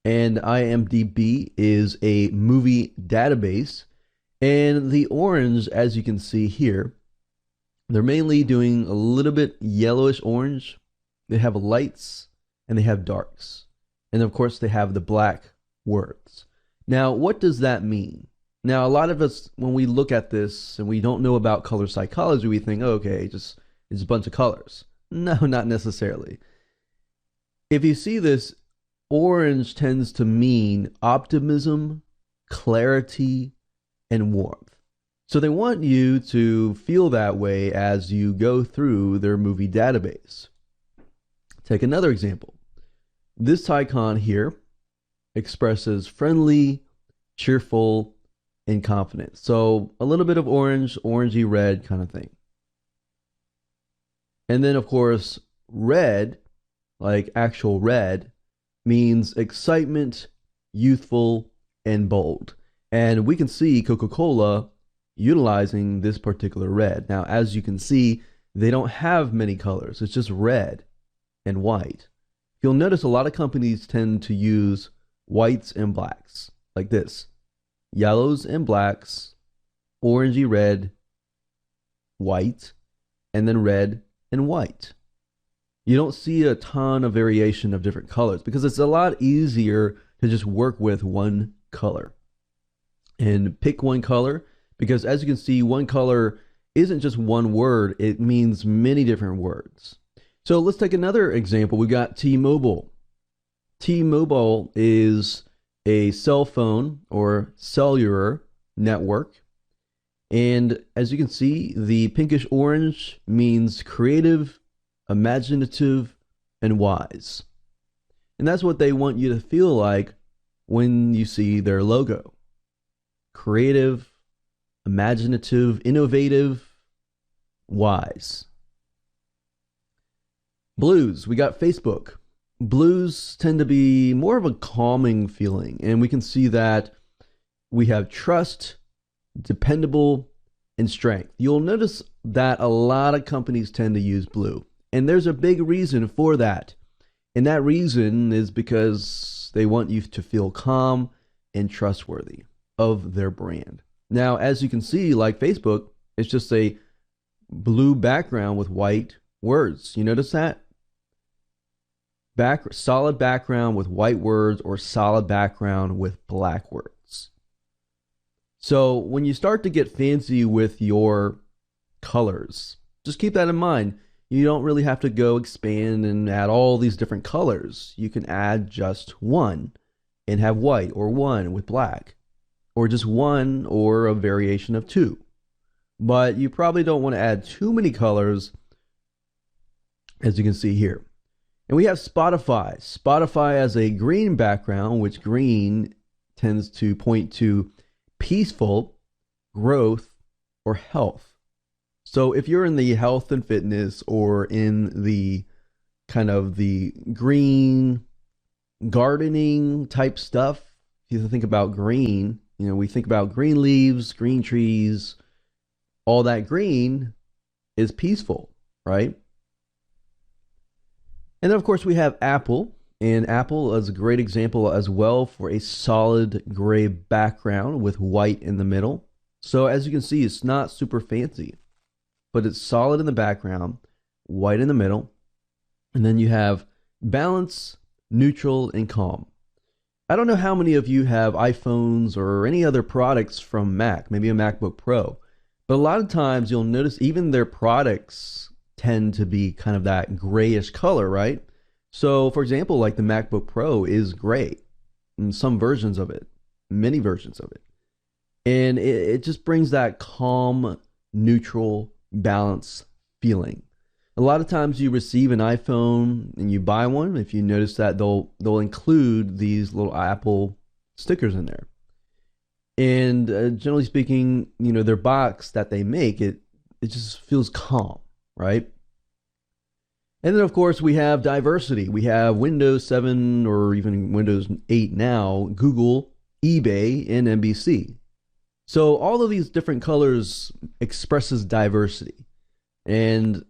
and IMDb is a movie database. And the orange, as you can see here, they're mainly doing a little bit yellowish orange. They have lights and they have darks. And of course they have the black words. Now, what does that mean? Now, a lot of us, when we look at this and we don't know about color psychology, we think, oh, okay, it's a bunch of colors. No, not necessarily. If you see this, orange tends to mean optimism clarity, and warmth. So they want you to feel that way as you go through their movie database. Take another example. This icon here expresses friendly, cheerful, and confident. So a little bit of orange, orangey red kind of thing. And then of course, red, like actual red, means excitement, youthful, and bold. And we can see Coca-Cola utilizing this particular red. Now, as you can see, they don't have many colors. It's just red and white. You'll notice a lot of companies tend to use whites and blacks, like this. Yellows and blacks, orangey red, white, and then red and white. You don't see a ton of variation of different colors because it's a lot easier to just work with one color and pick one color, because as you can see, one color isn't just one word, it means many different words. So let's take another example. We got T-Mobile. T-Mobile is a cell phone or cellular network. And as you can see, the pinkish orange means creative, imaginative, and wise. And that's what they want you to feel like when you see their logo. Creative, imaginative, innovative, wise. Blues, we got Facebook. Blues tend to be more of a calming feeling, and we can see that we have trust, dependable, and strength. You'll notice that a lot of companies tend to use blue, and there's a big reason for that. And that reason is because they want you to feel calm and trustworthy of their brand. Now, as you can see, like Facebook, it's just a blue background with white words. You notice that? Solid background with white words, or solid background with black words. So when you start to get fancy with your colors, just keep that in mind. You don't really have to go expand and add all these different colors. You can add just one and have white, or one with black, or just one or a variation of two. But you probably don't want to add too many colors, as you can see here. And we have Spotify. Spotify has a green background, which green tends to point to peaceful, growth, or health. So if you're in the health and fitness, or in the kind of the green gardening type stuff, if you think about green, you know, we think about green leaves, green trees, all that green is peaceful, right? And then of course we have Apple, and Apple is a great example as well for a solid gray background with white in the middle. So as you can see, it's not super fancy, but it's solid in the background, white in the middle, and then you have balance, neutral, and calm. I don't know how many of you have iPhones or any other products from Mac, maybe a MacBook Pro, but a lot of times you'll notice even their products tend to be kind of that grayish color, right? So for example, like the MacBook Pro is gray in some versions of it, many versions of it. And it just brings that calm, neutral, balanced feeling. A lot of times you receive an iPhone and you buy one, if you notice that they'll include these little Apple stickers in there. And generally speaking, you know, their box that they make, it just feels calm, right? And then of course we have diversity. We have Windows 7 or even Windows 8 now, Google, eBay, and NBC. So all of these different colors expresses diversity. And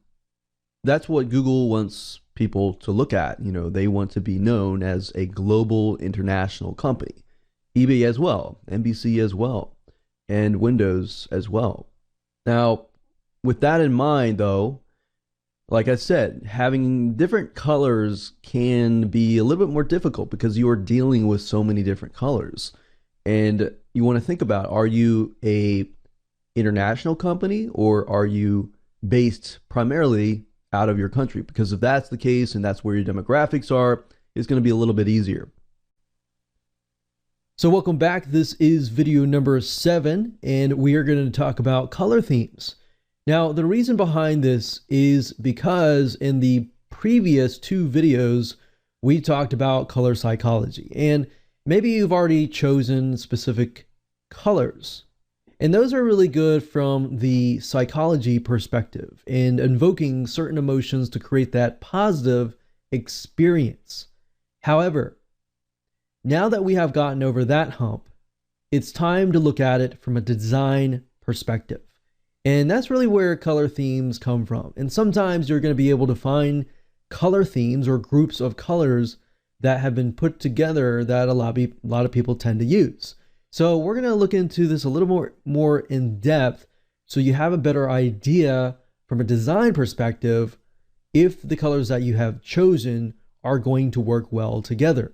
that's what Google wants people to look at. You know, they want to be known as a global international company. eBay as well, NBC as well, and Windows as well. Now, with that in mind though, like I said, having different colors can be a little bit more difficult because you are dealing with so many different colors. And you want to think about, are you a international company, or are you based primarily out of your country? Because if that's the case and that's where your demographics are, it's going to be a little bit easier. So welcome back. This is video number 7, and we are going to talk about color themes. Now, the reason behind this is because in the previous 2 videos, we talked about color psychology, and maybe you've already chosen specific colors. And those are really good from the psychology perspective and invoking certain emotions to create that positive experience. However, now that we have gotten over that hump, it's time to look at it from a design perspective. And that's really where color themes come from. And sometimes you're going to be able to find color themes or groups of colors that have been put together that a lot of people tend to use. So we're going to look into this a little more in depth so you have a better idea from a design perspective if the colors that you have chosen are going to work well together.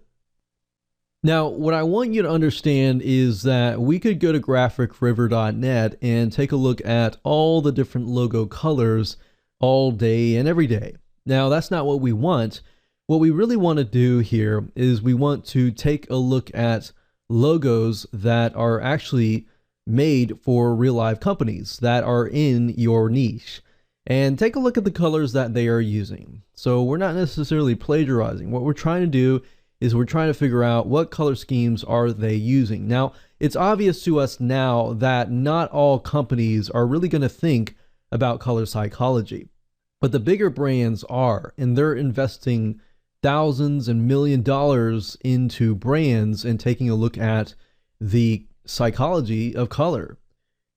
Now, what I want you to understand is that we could go to graphicriver.net and take a look at all the different logo colors all day and every day. Now, that's not what we want. What we really want to do here is we want to take a look at logos that are actually made for real life companies that are in your niche, and take a look at the colors that they are using. So we're not necessarily plagiarizing. What we're trying to do is we're trying to figure out what color schemes are they using. Now, it's obvious to us now that not all companies are really going to think about color psychology, but the bigger brands are, and they're investing thousands and $1 million into brands and taking a look at the psychology of color.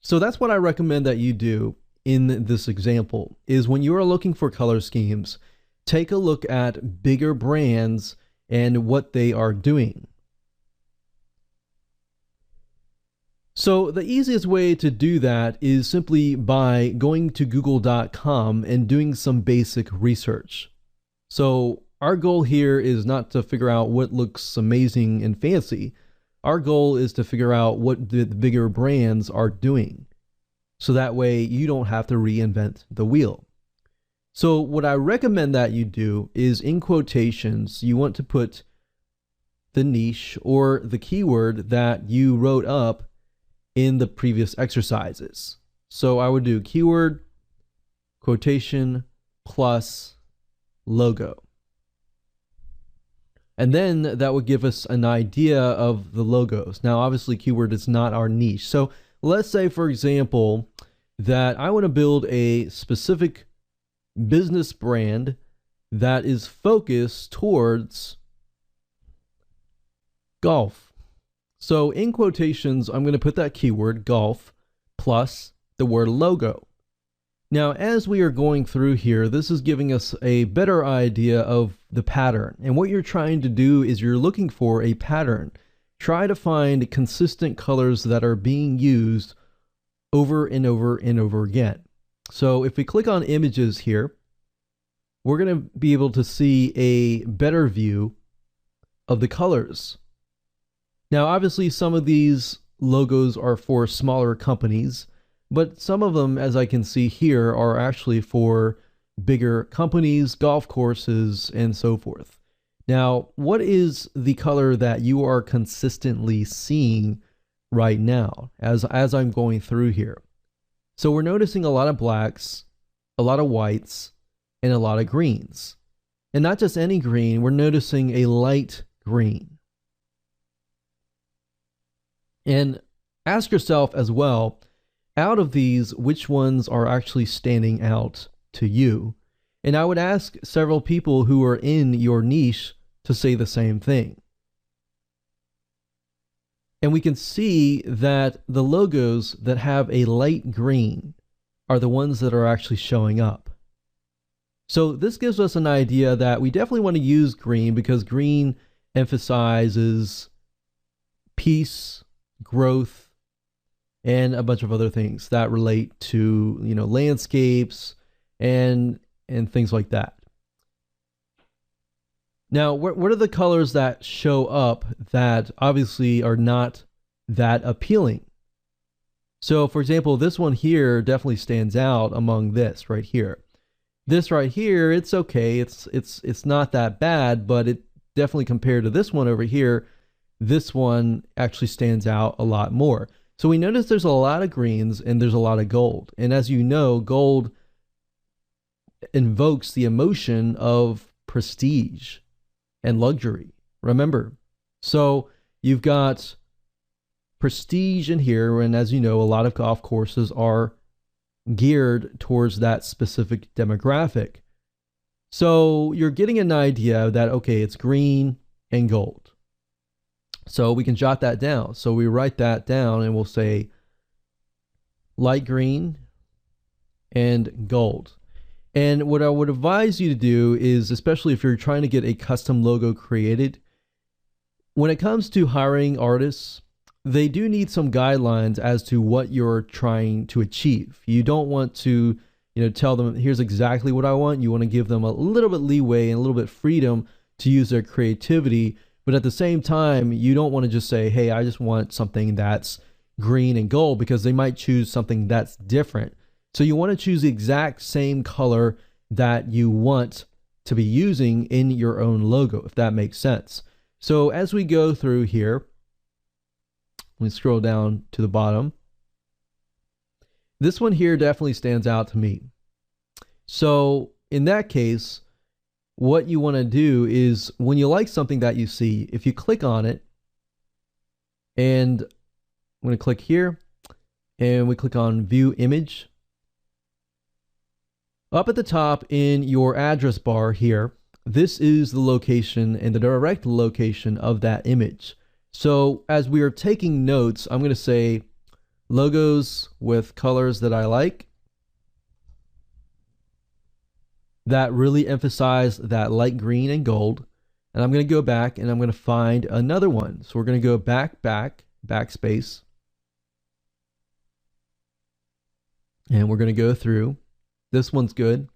So that's what I recommend that you do in this example, is when you are looking for color schemes, take a look at bigger brands and what they are doing. So the easiest way to do that is simply by going to google.com and doing some basic research. So our goal here is not to figure out what looks amazing and fancy. Our goal is to figure out what the bigger brands are doing, so that way you don't have to reinvent the wheel. So what I recommend that you do is, in quotations, you want to put the niche or the keyword that you wrote up in the previous exercises. So I would do keyword, quotation, plus logo. And then that would give us an idea of the logos. Now, obviously, keyword is not our niche. So let's say, for example, that I want to build a specific business brand that is focused towards golf. So in quotations, I'm going to put that keyword golf plus the word logo. Now, as we are going through here, this is giving us a better idea of the pattern. And what you're trying to do is you're looking for a pattern. Try to find consistent colors that are being used over and over and over again. So if we click on images here, we're going to be able to see a better view of the colors. Now, obviously, some of these logos are for smaller companies, but some of them, as I can see here, are actually for bigger companies, golf courses, and so forth. Now, what is the color that you are consistently seeing right now as I'm going through here? So we're noticing a lot of blacks, a lot of whites, and a lot of greens. And not just any green, we're noticing a light green. And ask yourself as well, out of these, which ones are actually standing out to you? And I would ask several people who are in your niche to say the same thing. And we can see that the logos that have a light green are the ones that are actually showing up. So this gives us an idea that we definitely want to use green, because green emphasizes peace, growth, and a bunch of other things that relate to, landscapes and things like that. Now, what are the colors that show up that obviously are not that appealing? So, for example, this one here definitely stands out among this right here. This right here, it's okay. It's not that bad, but it definitely, compared to this one over here, this one actually stands out a lot more. So we notice there's a lot of greens and there's a lot of gold. And as you know, gold invokes the emotion of prestige and luxury. Remember, so you've got prestige in here, and as you know, a lot of golf courses are geared towards that specific demographic. So you're getting an idea that, okay, it's green and gold. So we can jot that down. So we write that down and we'll say light green and gold. And what I would advise you to do is, especially if you're trying to get a custom logo created, when it comes to hiring artists, they do need some guidelines as to what you're trying to achieve. You don't want to, tell them, here's exactly what I want. You want to give them a little bit leeway and a little bit freedom to use their creativity. But at the same time, you don't want to just say, hey, I just want something that's green and gold, because they might choose something that's different. So you want to choose the exact same color that you want to be using in your own logo, if that makes sense. So as we go through here, we scroll down to the bottom. This one here definitely stands out to me. So in that case, what you want to do is, when you like something that you see, if you click on it, and I'm going to click here, and we click on View Image. Up at the top in your address bar here, this is the location and the direct location of that image. So as we are taking notes, I'm going to say logos with colors that I like, that really emphasize that light green and gold. And I'm going to go back and I'm going to find another one. So we're going to go backspace. And we're going to go through. This one's good.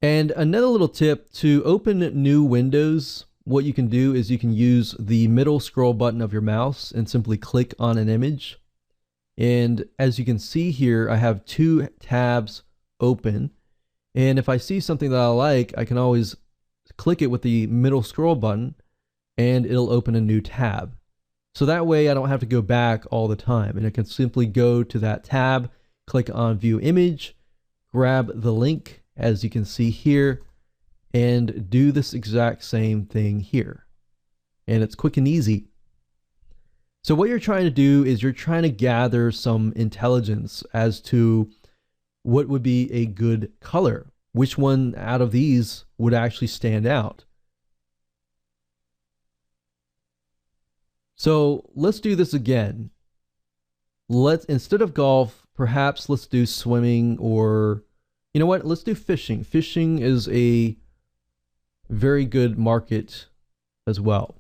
And another little tip, to open new windows, what you can do is you can use the middle scroll button of your mouse and simply click on an image. And as you can see here, I have 2 tabs open. And if I see something that I like, I can always click it with the middle scroll button and it'll open a new tab. So that way I don't have to go back all the time, and I can simply go to that tab, click on View Image, grab the link as you can see here, and do this exact same thing here. And it's quick and easy. So what you're trying to do is you're trying to gather some intelligence as to what would be a good color. Which one out of these would actually stand out? So let's do this again. Instead of golf, perhaps let's do swimming, or you know what? Let's do fishing. Fishing is a very good market as well.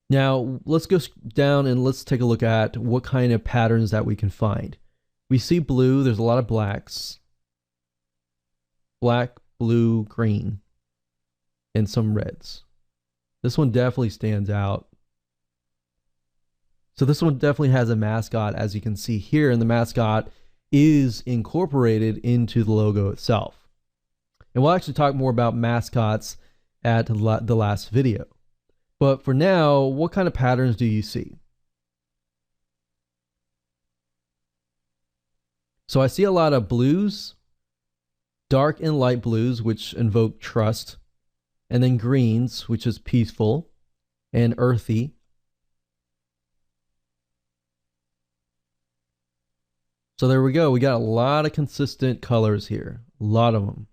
Now let's go down and let's take a look at what kind of patterns that we can find. We see blue, there's a lot of blacks. Black, blue, green, and some reds. This one definitely stands out. So this one definitely has a mascot, as you can see here, and the mascot is incorporated into the logo itself. And we'll actually talk more about mascots at the last video. But for now, what kind of patterns do you see? So I see a lot of blues, dark and light blues, which invoke trust, and then greens, which is peaceful and earthy. So there we go. We got a lot of consistent colors here, a lot of them.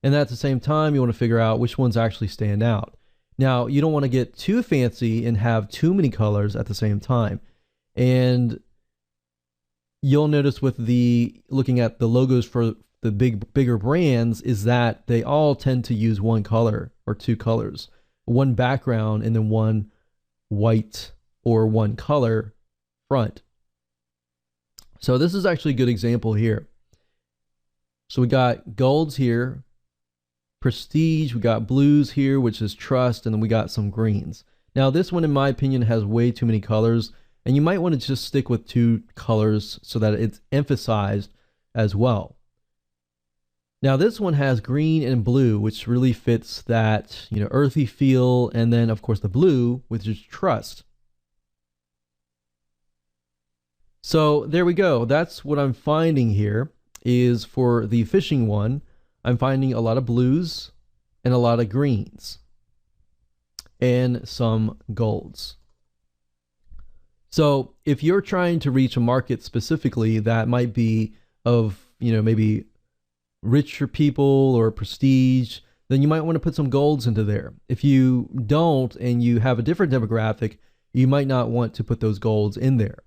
And at the same time, you want to figure out which ones actually stand out. Now, you don't want to get too fancy and have too many colors at the same time. And you'll notice with looking at the logos for the bigger brands, is that they all tend to use one color or 2 colors, one background and then one white or one color front. So this is actually a good example here. So we got golds here, prestige, we got blues here, which is trust, and then we got some greens. Now this one, in my opinion, has way too many colors, and you might want to just stick with 2 colors so that it's emphasized as well. Now this one has green and blue, which really fits that, earthy feel. And then of course the blue, which is trust. So there we go. That's what I'm finding here is for the fishing one. I'm finding a lot of blues and a lot of greens and some golds. So if you're trying to reach a market specifically that might be of, maybe richer people or prestige, then you might want to put some golds into there. If you don't and you have a different demographic, you might not want to put those golds in there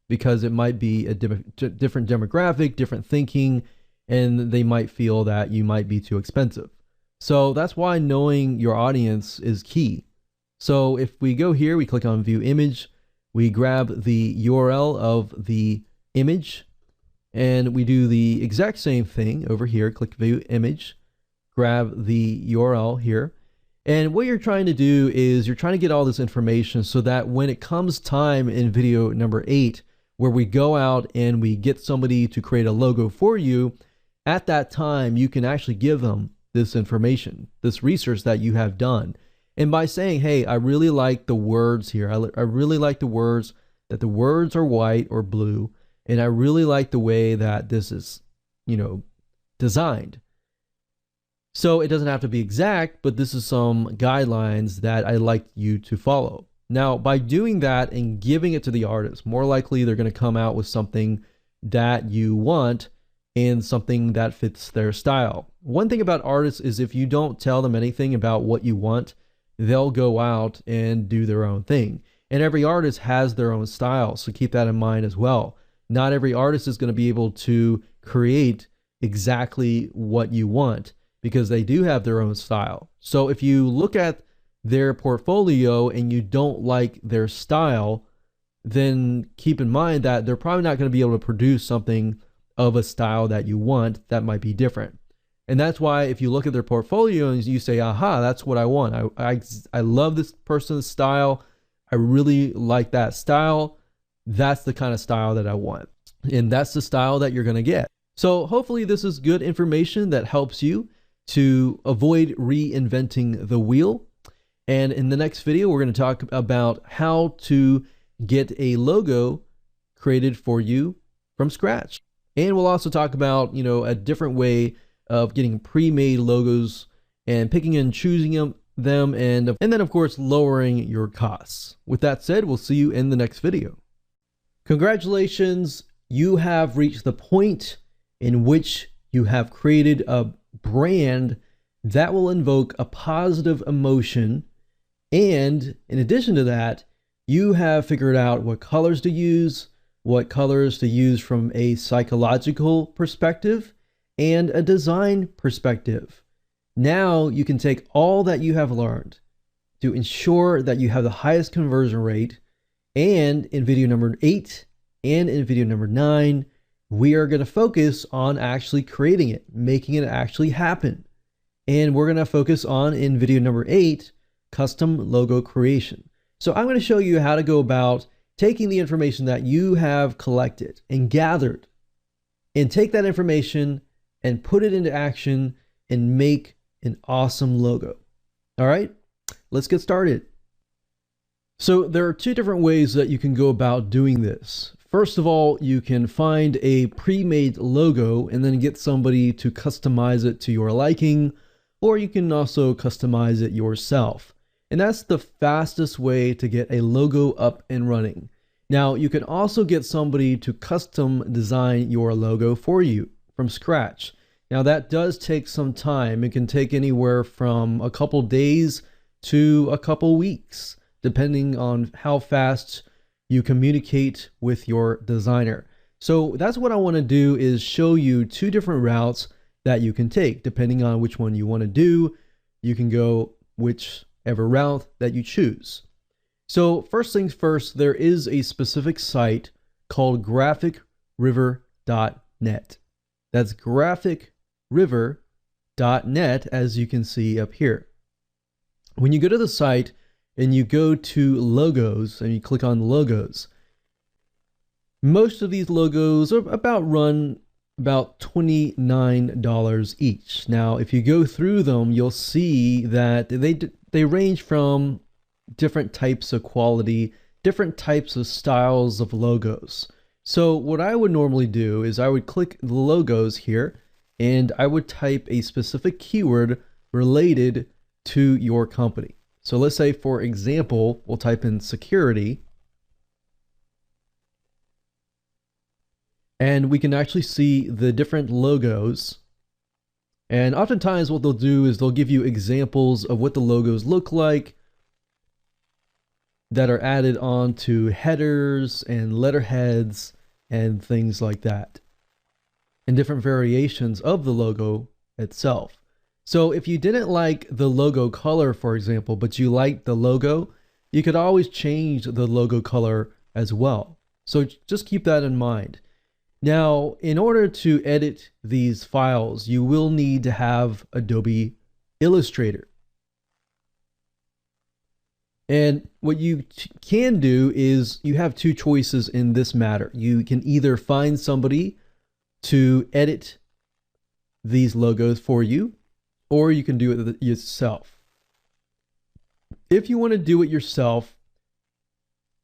because it might be a different demographic, different thinking, and they might feel that you might be too expensive. So that's why knowing your audience is key. So if we go here, we click on view image, we grab the URL of the image, and we do the exact same thing over here. Click view image, grab the URL here. And what you're trying to do is you're trying to get all this information so that when it comes time in video number 8, where we go out and we get somebody to create a logo for you, at that time, you can actually give them this information, this research that you have done. And by saying, hey, I really like the words here. I really like the words, that the words are white or blue. And I really like the way that this is, designed. So it doesn't have to be exact, but this is some guidelines that I'd like you to follow. Now, by doing that and giving it to the artist, more likely they're going to come out with something that you want and something that fits their style. One thing about artists is if you don't tell them anything about what you want, they'll go out and do their own thing. And every artist has their own style, so keep that in mind as well. Not every artist is going to be able to create exactly what you want because they do have their own style. So if you look at their portfolio and you don't like their style, then keep in mind that they're probably not going to be able to produce something of a style that you want that might be different. And that's why if you look at their portfolio and you say, aha, that's what I want. I love this person's style. I really like that style. That's the kind of style that I want. And that's the style that you're going to get. So hopefully this is good information that helps you to avoid reinventing the wheel. And in the next video, we're going to talk about how to get a logo created for you from scratch. And we'll also talk about, a different way of getting pre-made logos and picking and choosing them and then of course lowering your costs. With that said, we'll see you in the next video. Congratulations, you have reached the point in which you have created a brand that will invoke a positive emotion. And in addition to that, you have figured out what colors to use from a psychological perspective and a design perspective. Now you can take all that you have learned to ensure that you have the highest conversion rate. And in video number 8 and in video number 9, we are going to focus on actually creating it, making it actually happen. And we're going to focus on, in video number 8, custom logo creation. So I'm going to show you how to go about taking the information that you have collected and gathered and take that information and put it into action and make an awesome logo. All right, let's get started. So there are 2 different ways that you can go about doing this. First of all, you can find a pre-made logo and then get somebody to customize it to your liking, or you can also customize it yourself. And that's the fastest way to get a logo up and running. Now, you can also get somebody to custom design your logo for you from scratch. Now, that does take some time. It can take anywhere from a couple days to a couple weeks, depending on how fast you communicate with your designer. So that's what I want to do, is show you 2 different routes that you can take. Depending on which one you want to do, you can go whichever route that you choose. So first things first, there is a specific site called graphicriver.net. That's graphicriver.net, as you can see up here. When you go to the site and you go to logos and you click on logos, most of these logos are about run about $29 each. Now, if you go through them, you'll see that they range from different types of quality, different types of styles of logos. So what I would normally do is I would click the logos here and I would type a specific keyword related to your company. So let's say, for example, we'll type in security. And we can actually see the different logos. And oftentimes what they'll do is they'll give you examples of what the logos look like that are added onto headers and letterheads and things like that, and different variations of the logo itself. So if you didn't like the logo color, for example, but you liked the logo, you could always change the logo color as well. So just keep that in mind. Now, in order to edit these files, you will need to have Adobe Illustrator. And what you can do is you have two choices in this matter. You can either find somebody to edit these logos for you, or you can do it yourself. If you want to do it yourself,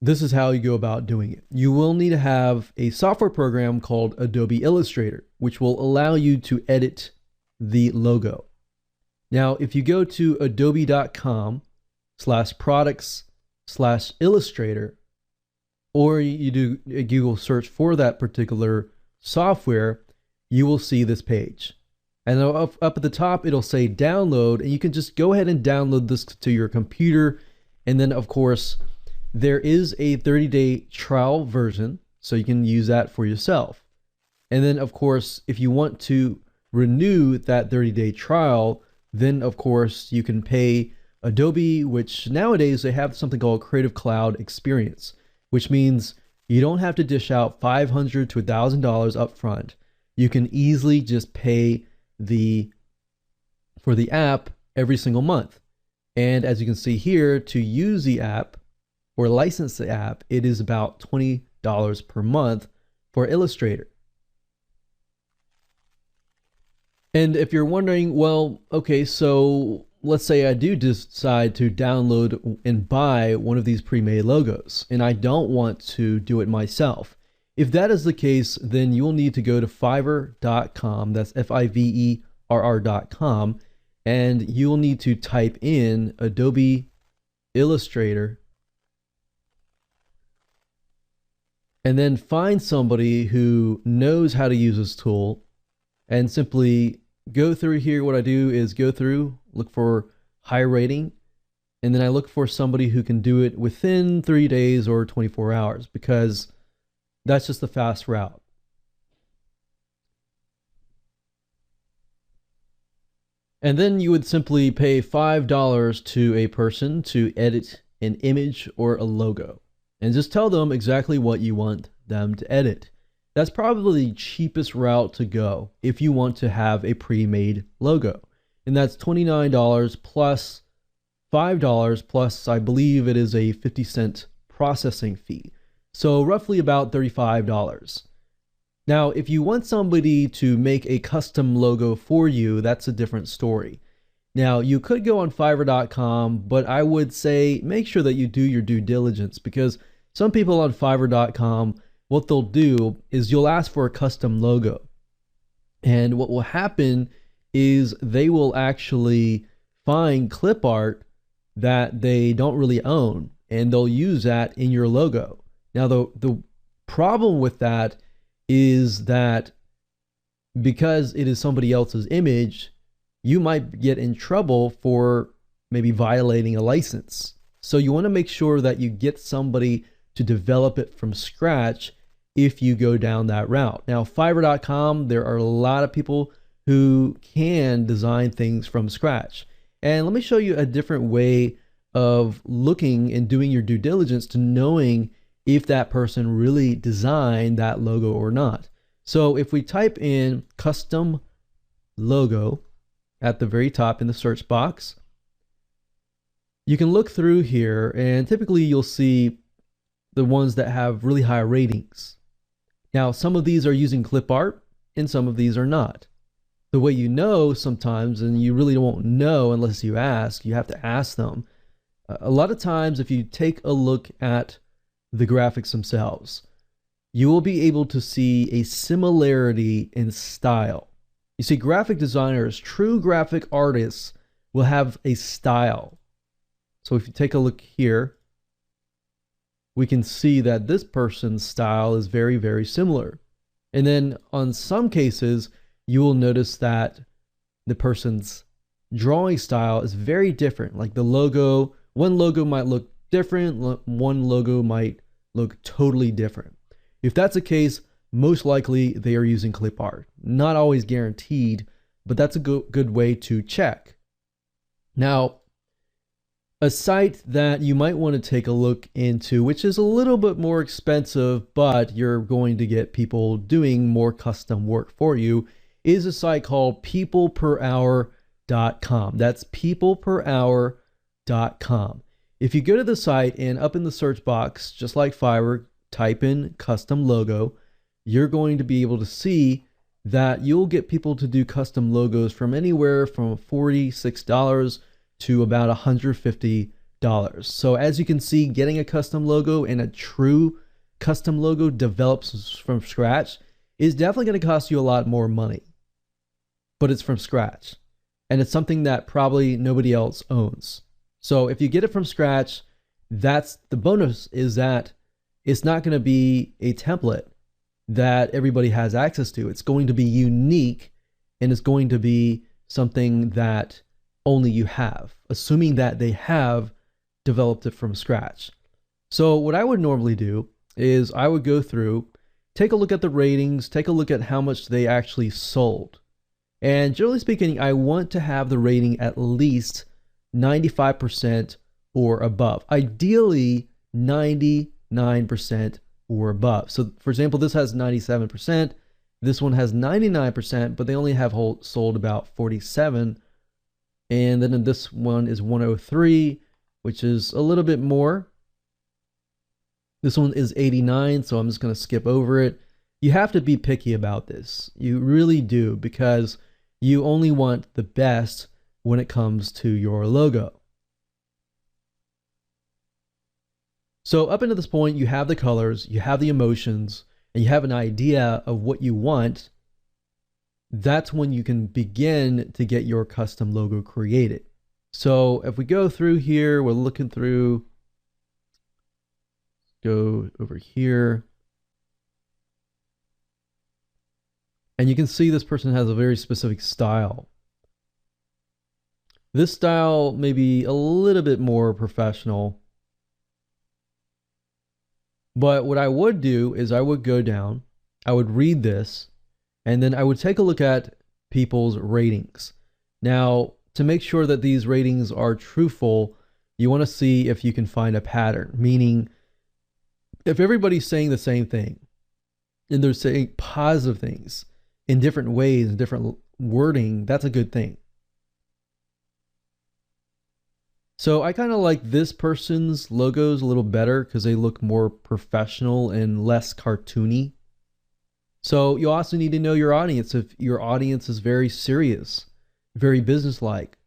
this is how you go about doing it. You will need to have a software program called Adobe Illustrator, which will allow you to edit the logo. Now, if you go to adobe.com/products/illustrator, or you do a Google search for that particular software, you will see this page. And up at the top, it'll say download, and you can just go ahead and download this to your computer. And then, of course, there is a 30-day trial version, so you can use that for yourself. And then, of course, if you want to renew that 30-day trial, then, of course, you can pay Adobe, which nowadays they have something called Creative Cloud Experience, which means you don't have to dish out $500 to $1,000 up front. You can easily just pay for the app every single month. And as you can see here, to use the app or license the app, it is about $20 per month for Illustrator. And if you're wondering, well, okay, so let's say I do decide to download and buy one of these pre-made logos, and I don't want to do it myself. If that is the case, then you'll need to go to Fiverr.com, that's Fiverr.com, and you'll need to type in Adobe Illustrator, and then find somebody who knows how to use this tool, and simply go through here. What I do is go through, look for high rating, and then I look for somebody who can do it within 3 days or 24 hours, because that's just the fast route. And then you would simply pay $5 to a person to edit an image or a logo, and just tell them exactly what you want them to edit. That's probably the cheapest route to go if you want to have a pre-made logo. And that's $29 plus $5 plus, I believe it is a 50-cent processing fee. So roughly about $35. Now, if you want somebody to make a custom logo for you, that's a different story. Now, you could go on Fiverr.com, but I would say make sure that you do your due diligence, because some people on Fiverr.com, what they'll do is you'll ask for a custom logo. And what will happen is they will actually find clip art that they don't really own, and they'll use that in your logo. Now, the problem with that is that because it is somebody else's image, you might get in trouble for maybe violating a license. So you want to make sure that you get somebody to develop it from scratch if you go down that route. Now, Fiverr.com, there are a lot of people who can design things from scratch. And let me show you a different way of looking and doing your due diligence to knowing if that person really designed that logo or not. So if we type in custom logo at the very top in the search box, you can look through here, and typically you'll see the ones that have really high ratings. Now, some of these are using clip art, and some of these are not. The way you know sometimes, and you really won't know unless you ask, you have to ask them. A lot of times, if you take a look at the graphics themselves, you will be able to see a similarity in style. You see, graphic designers, true graphic artists, will have a style. So if you take a look here, we can see that this person's style is very, very similar. And then on some cases, you will notice that the person's drawing style is very different. Like the logo, one logo might look different, one logo might look totally different. If that's the case, most likely they are using clip art. Not always guaranteed, but that's a good way to check. Now, a site that you might want to take a look into, which is a little bit more expensive, but you're going to get people doing more custom work for you, is a site called peopleperhour.com. That's peopleperhour.com. If you go to the site and up in the search box, just like Fiverr, type in custom logo, you're going to be able to see that you'll get people to do custom logos from anywhere from $46 to about $150. So as you can see, getting a custom logo and a true custom logo developed from scratch is definitely going to cost you a lot more money, but it's from scratch. And it's something that probably nobody else owns. So if you get it from scratch, that's the bonus, is that it's not going to be a template that everybody has access to. It's going to be unique, and it's going to be something that only you have, assuming that they have developed it from scratch. So what I would normally do is I would go through, take a look at the ratings, take a look at how much they actually sold. And generally speaking, I want to have the rating at least 95% or above. Ideally, 99% or above. So for example, this has 97%, this one has 99%, but they only have sold about 47. And then this one is 103, which is a little bit more. This one is 89, so I'm just going to skip over it. You have to be picky about this. You really do, because you only want the best when it comes to your logo. So up until this point, you have the colors, you have the emotions, and you have an idea of what you want. That's when you can begin to get your custom logo created. So if we go through here, we're looking through, go over here. And you can see this person has a very specific style. This style may be a little bit more professional. But what I would do is I would go down, I would read this, and then I would take a look at people's ratings. Now, to make sure that these ratings are truthful, you want to see if you can find a pattern. Meaning, if everybody's saying the same thing, and they're saying positive things in different ways, different wording, that's a good thing. So I kind of like this person's logos a little better because they look more professional and less cartoony. So you also need to know your audience. If your audience is very serious, very businesslike,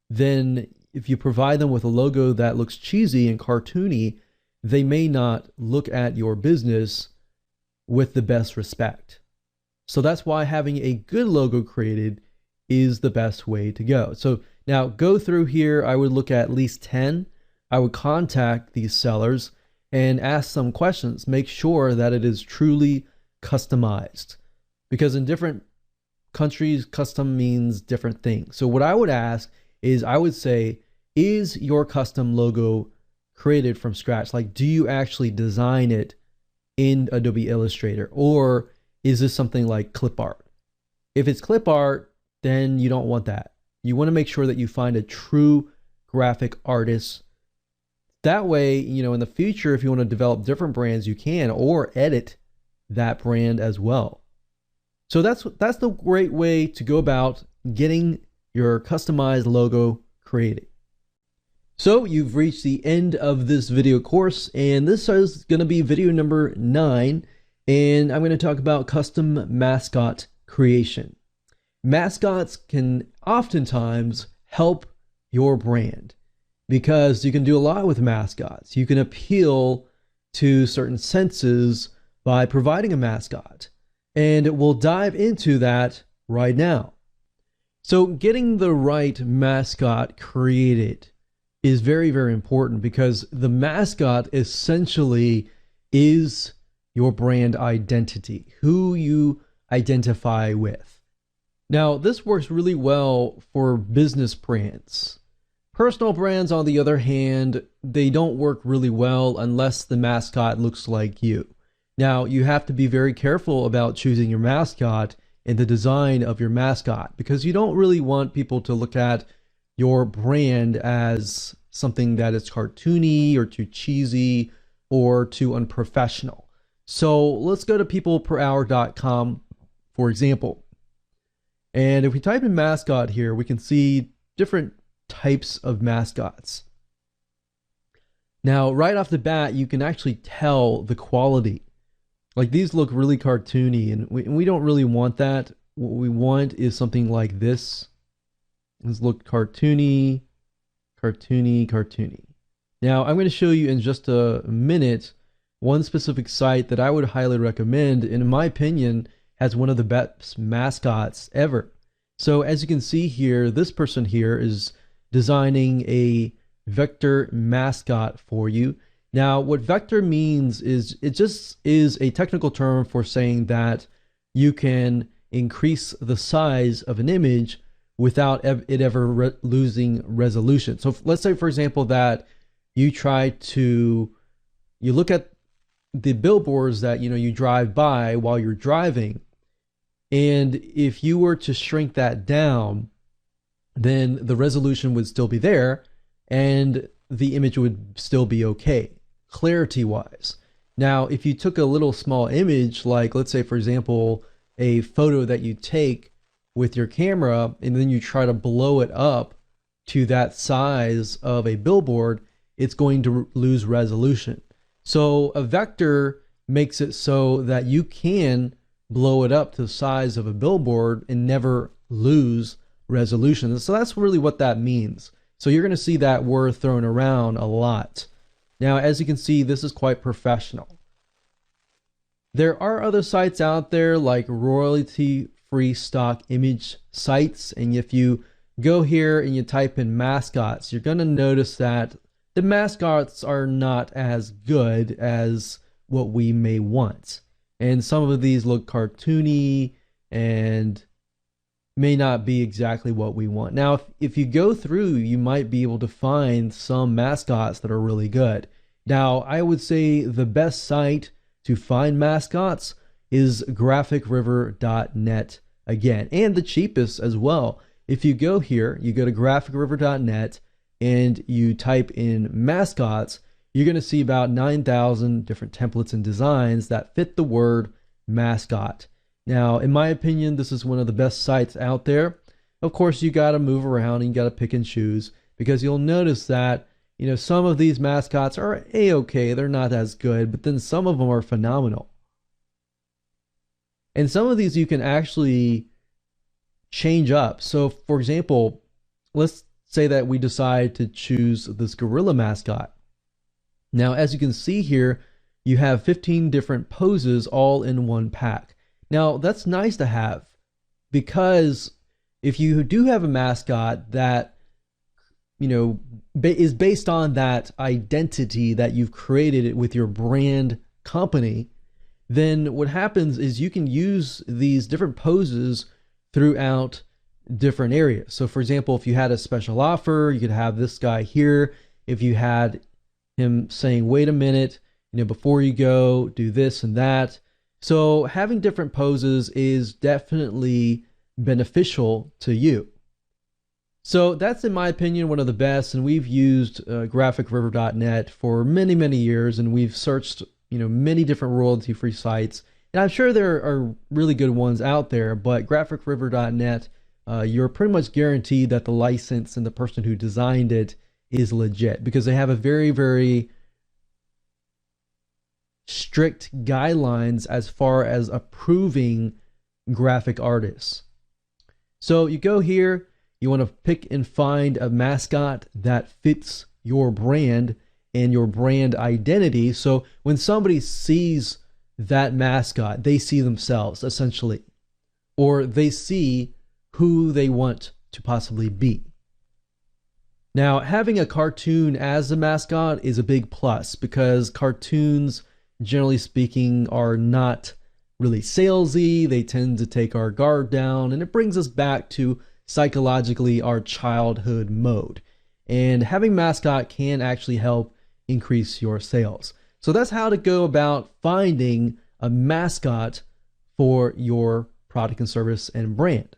then if you provide them with a logo that looks cheesy and cartoony, they may not look at your business with the best respect. So that's why having a good logo created is the best way to go. So now go through here, I would look at least 10. I would contact these sellers and ask some questions. Make sure that it is truly customized, because in different countries, custom means different things. So what I would ask is, I would say, is your custom logo created from scratch? Like, do you actually design it in Adobe Illustrator, or is this something like clip art? If it's clip art, then you don't want that. You want to make sure that you find a true graphic artist. That way, you know, in the future, if you want to develop different brands, you can, or edit that brand as well. So that's the great way to go about getting your customized logo created. So you've reached the end of this video course, and this is going to be video number 9, and I'm going to talk about custom mascot creation. Mascots can oftentimes help your brand because you can do a lot with mascots. You can appeal to certain senses by providing a mascot. And we'll dive into that right now. So getting the right mascot created is very, very important because the mascot essentially is your brand identity, who you identify with. Now, this works really well for business brands. Personal brands, on the other hand, they don't work really well unless the mascot looks like you. Now, you have to be very careful about choosing your mascot and the design of your mascot because you don't really want people to look at your brand as something that is cartoony or too cheesy or too unprofessional. So let's go to peopleperhour.com, for example. And if we type in mascot here, we can see different types of mascots. Now, right off the bat, you can actually tell the quality. Like these look really cartoony, and we don't really want that. What we want is something like this. These look cartoony, cartoony, cartoony. Now, I'm going to show you in just a minute one specific site that I would highly recommend, and in my opinion, has one of the best mascots ever. So as you can see here, this person here is designing a vector mascot for you. Now, what vector means is it just is a technical term for saying that you can increase the size of an image without it ever losing resolution. So let's say, for example, that you look at the billboards that you drive by while you're driving, and if you were to shrink that down, then the resolution would still be there and the image would still be okay, clarity wise. Now, if you took a little small image, like let's say, for example, a photo that you take with your camera and then you try to blow it up to that size of a billboard, it's going to lose resolution. So a vector makes it so that you can blow it up to the size of a billboard and never lose resolution. So that's really what that means. So you're going to see that word thrown around a lot. Now, as you can see, this is quite professional. There are other sites out there like royalty-free stock image sites. And if you go here and you type in mascots, you're going to notice that the mascots are not as good as what we may want. And some of these look cartoony and may not be exactly what we want. Now, if you go through, you might be able to find some mascots that are really good. Now, I would say the best site to find mascots is graphicriver.net again, and the cheapest as well. If you go here, you go to graphicriver.net and you type in mascots, you're going to see about 9,000 different templates and designs that fit the word mascot. Now, in my opinion, this is one of the best sites out there. Of course, you got to move around and you got to pick and choose because you'll notice that, some of these mascots are a-okay. They're not as good, but then some of them are phenomenal. And some of these you can actually change up. So, for example, let's say that we decide to choose this gorilla mascot. Now, as you can see here, you have 15 different poses all in one pack. Now, that's nice to have because if you do have a mascot that, is based on that identity that you've created with your brand company, then what happens is you can use these different poses throughout different areas. So, for example, if you had a special offer, you could have this guy here. If you had him saying, wait a minute, before you go, do this and that. So having different poses is definitely beneficial to you. So that's, in my opinion, one of the best, and we've used graphicriver.net for many, many years, and we've searched, many different royalty-free sites, and I'm sure there are really good ones out there, but graphicriver.net, you're pretty much guaranteed that the license and the person who designed it is legit because they have a very, very strict guidelines as far as approving graphic artists. So you go here, you want to pick and find a mascot that fits your brand and your brand identity. So when somebody sees that mascot, they see themselves essentially, or they see who they want to possibly be. Now, having a cartoon as a mascot is a big plus because cartoons, generally speaking, are not really salesy. They tend to take our guard down, and it brings us back to psychologically our childhood mode. And having mascot can actually help increase your sales. So that's how to go about finding a mascot for your product and service and brand.